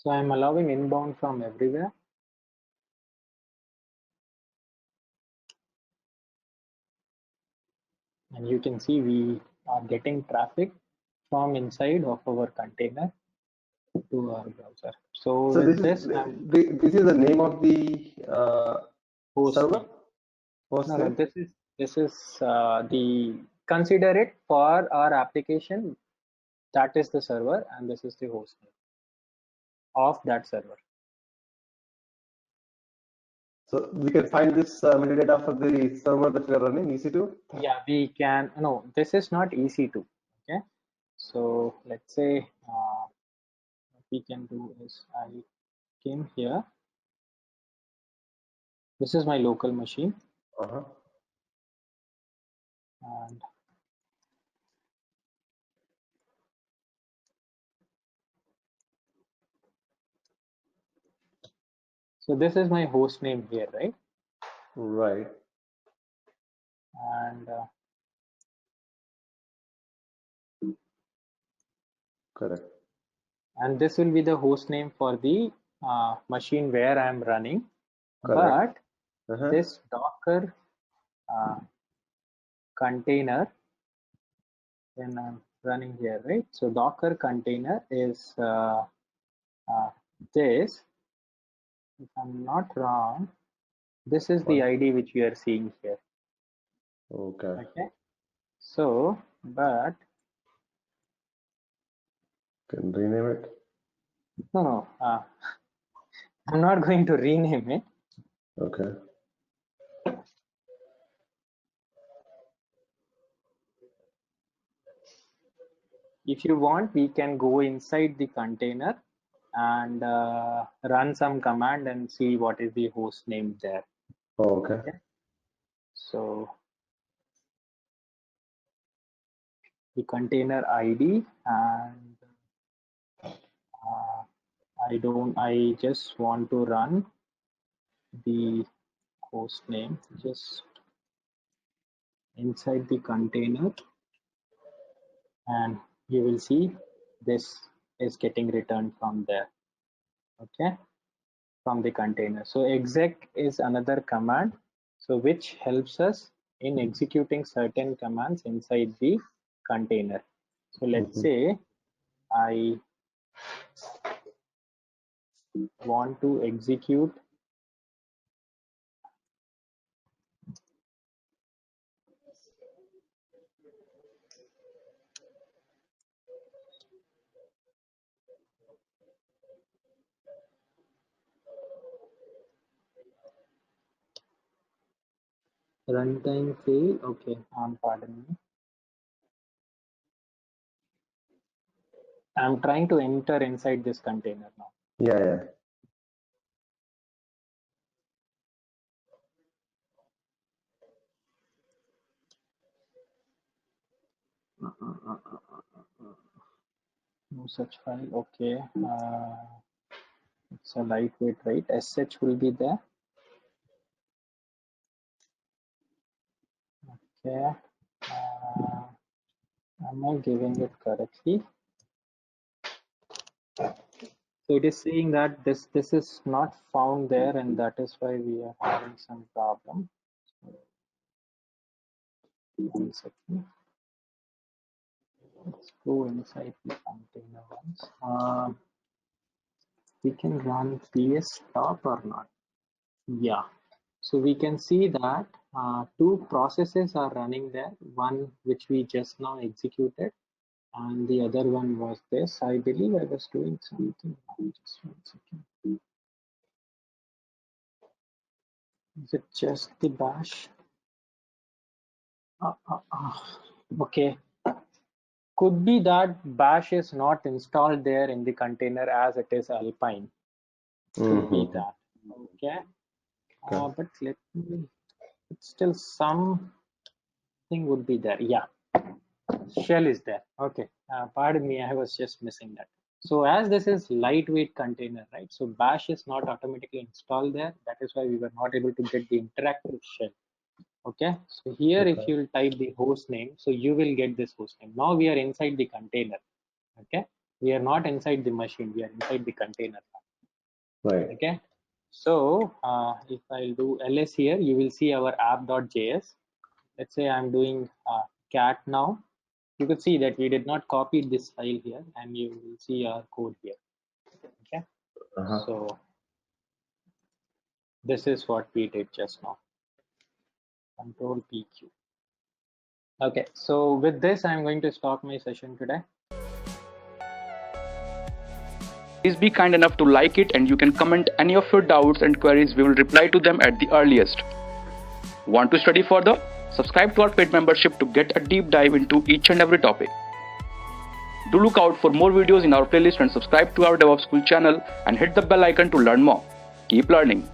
So I'm allowing inbound from everywhere. And you can see we are getting traffic from inside of our container to our browser. So So with this is I'm this is the name of the host server. name. Host No, name. this is the consider it for our application. That is the server, and this is the host name of that server. So we can find this metadata for the server that we are running, EC2? Yeah, we can. No, this is not EC2. Okay, so let's say what we can do is I came here. This is my local machine, Uh-huh. and so this is my host name here, right? Right. And Correct. and this will be the host name for the machine where I am running. Correct. But Uh-huh. this Docker container, when I'm running here, right? So Docker container is this. If I'm not wrong, this is the ID which we are seeing here. Okay. Okay. So, but Can rename it. no, I'm not going to rename it. Okay. If you want, we can go inside the container and run some command and see what is the host name there. Oh, okay. Okay. So the container ID, and I just want to run the host name just inside the container, and you will see this is getting returned from there. Okay, from the container. So exec is another command, so which helps us in executing certain commands inside the container. So let's say I want to execute runtime fail. Okay, pardon me. I'm trying to enter inside this container now. Yeah, yeah. No such file. Okay. It's a lightweight, right? SH will be there. Okay. Am I giving it correctly? So it is saying that this is not found there, and that is why we are having some problem. One second. Let's go inside the container once. We can run ps stop or not. Yeah. So we can see that two processes are running there. One which we just now executed, and the other one was this. I believe I was doing something. Just 1 second. Is it just the bash? Okay. Could be that bash is not installed there in the container as it is Alpine. Could be that. Okay. But let me. It's still something would be there. Yeah. Shell is there. Okay. Pardon me. I was just missing that. So as this is lightweight container, right? So bash is not automatically installed there. That is why we were not able to get the interactive shell. Okay. So here, if you will type the host name, so you will get this host name. Now we are inside the container. Okay. We are not inside the machine. We are inside the container. Right. Okay. So if I'll do ls here, you will see our app.js. Let's say I'm doing cat now. You could see that we did not copy this file here, and you will see our code here. Okay. So this is what we did just now. Control PQ. Okay, so with this, I'm going to stop my session today. Please be kind enough to like it, and you can comment any of your doubts and queries. We will reply to them at the earliest. Want to study further? Subscribe to our paid membership to get a deep dive into each and every topic. Do look out for more videos in our playlist and subscribe to our DevOps School channel and hit the bell icon to learn more. Keep learning.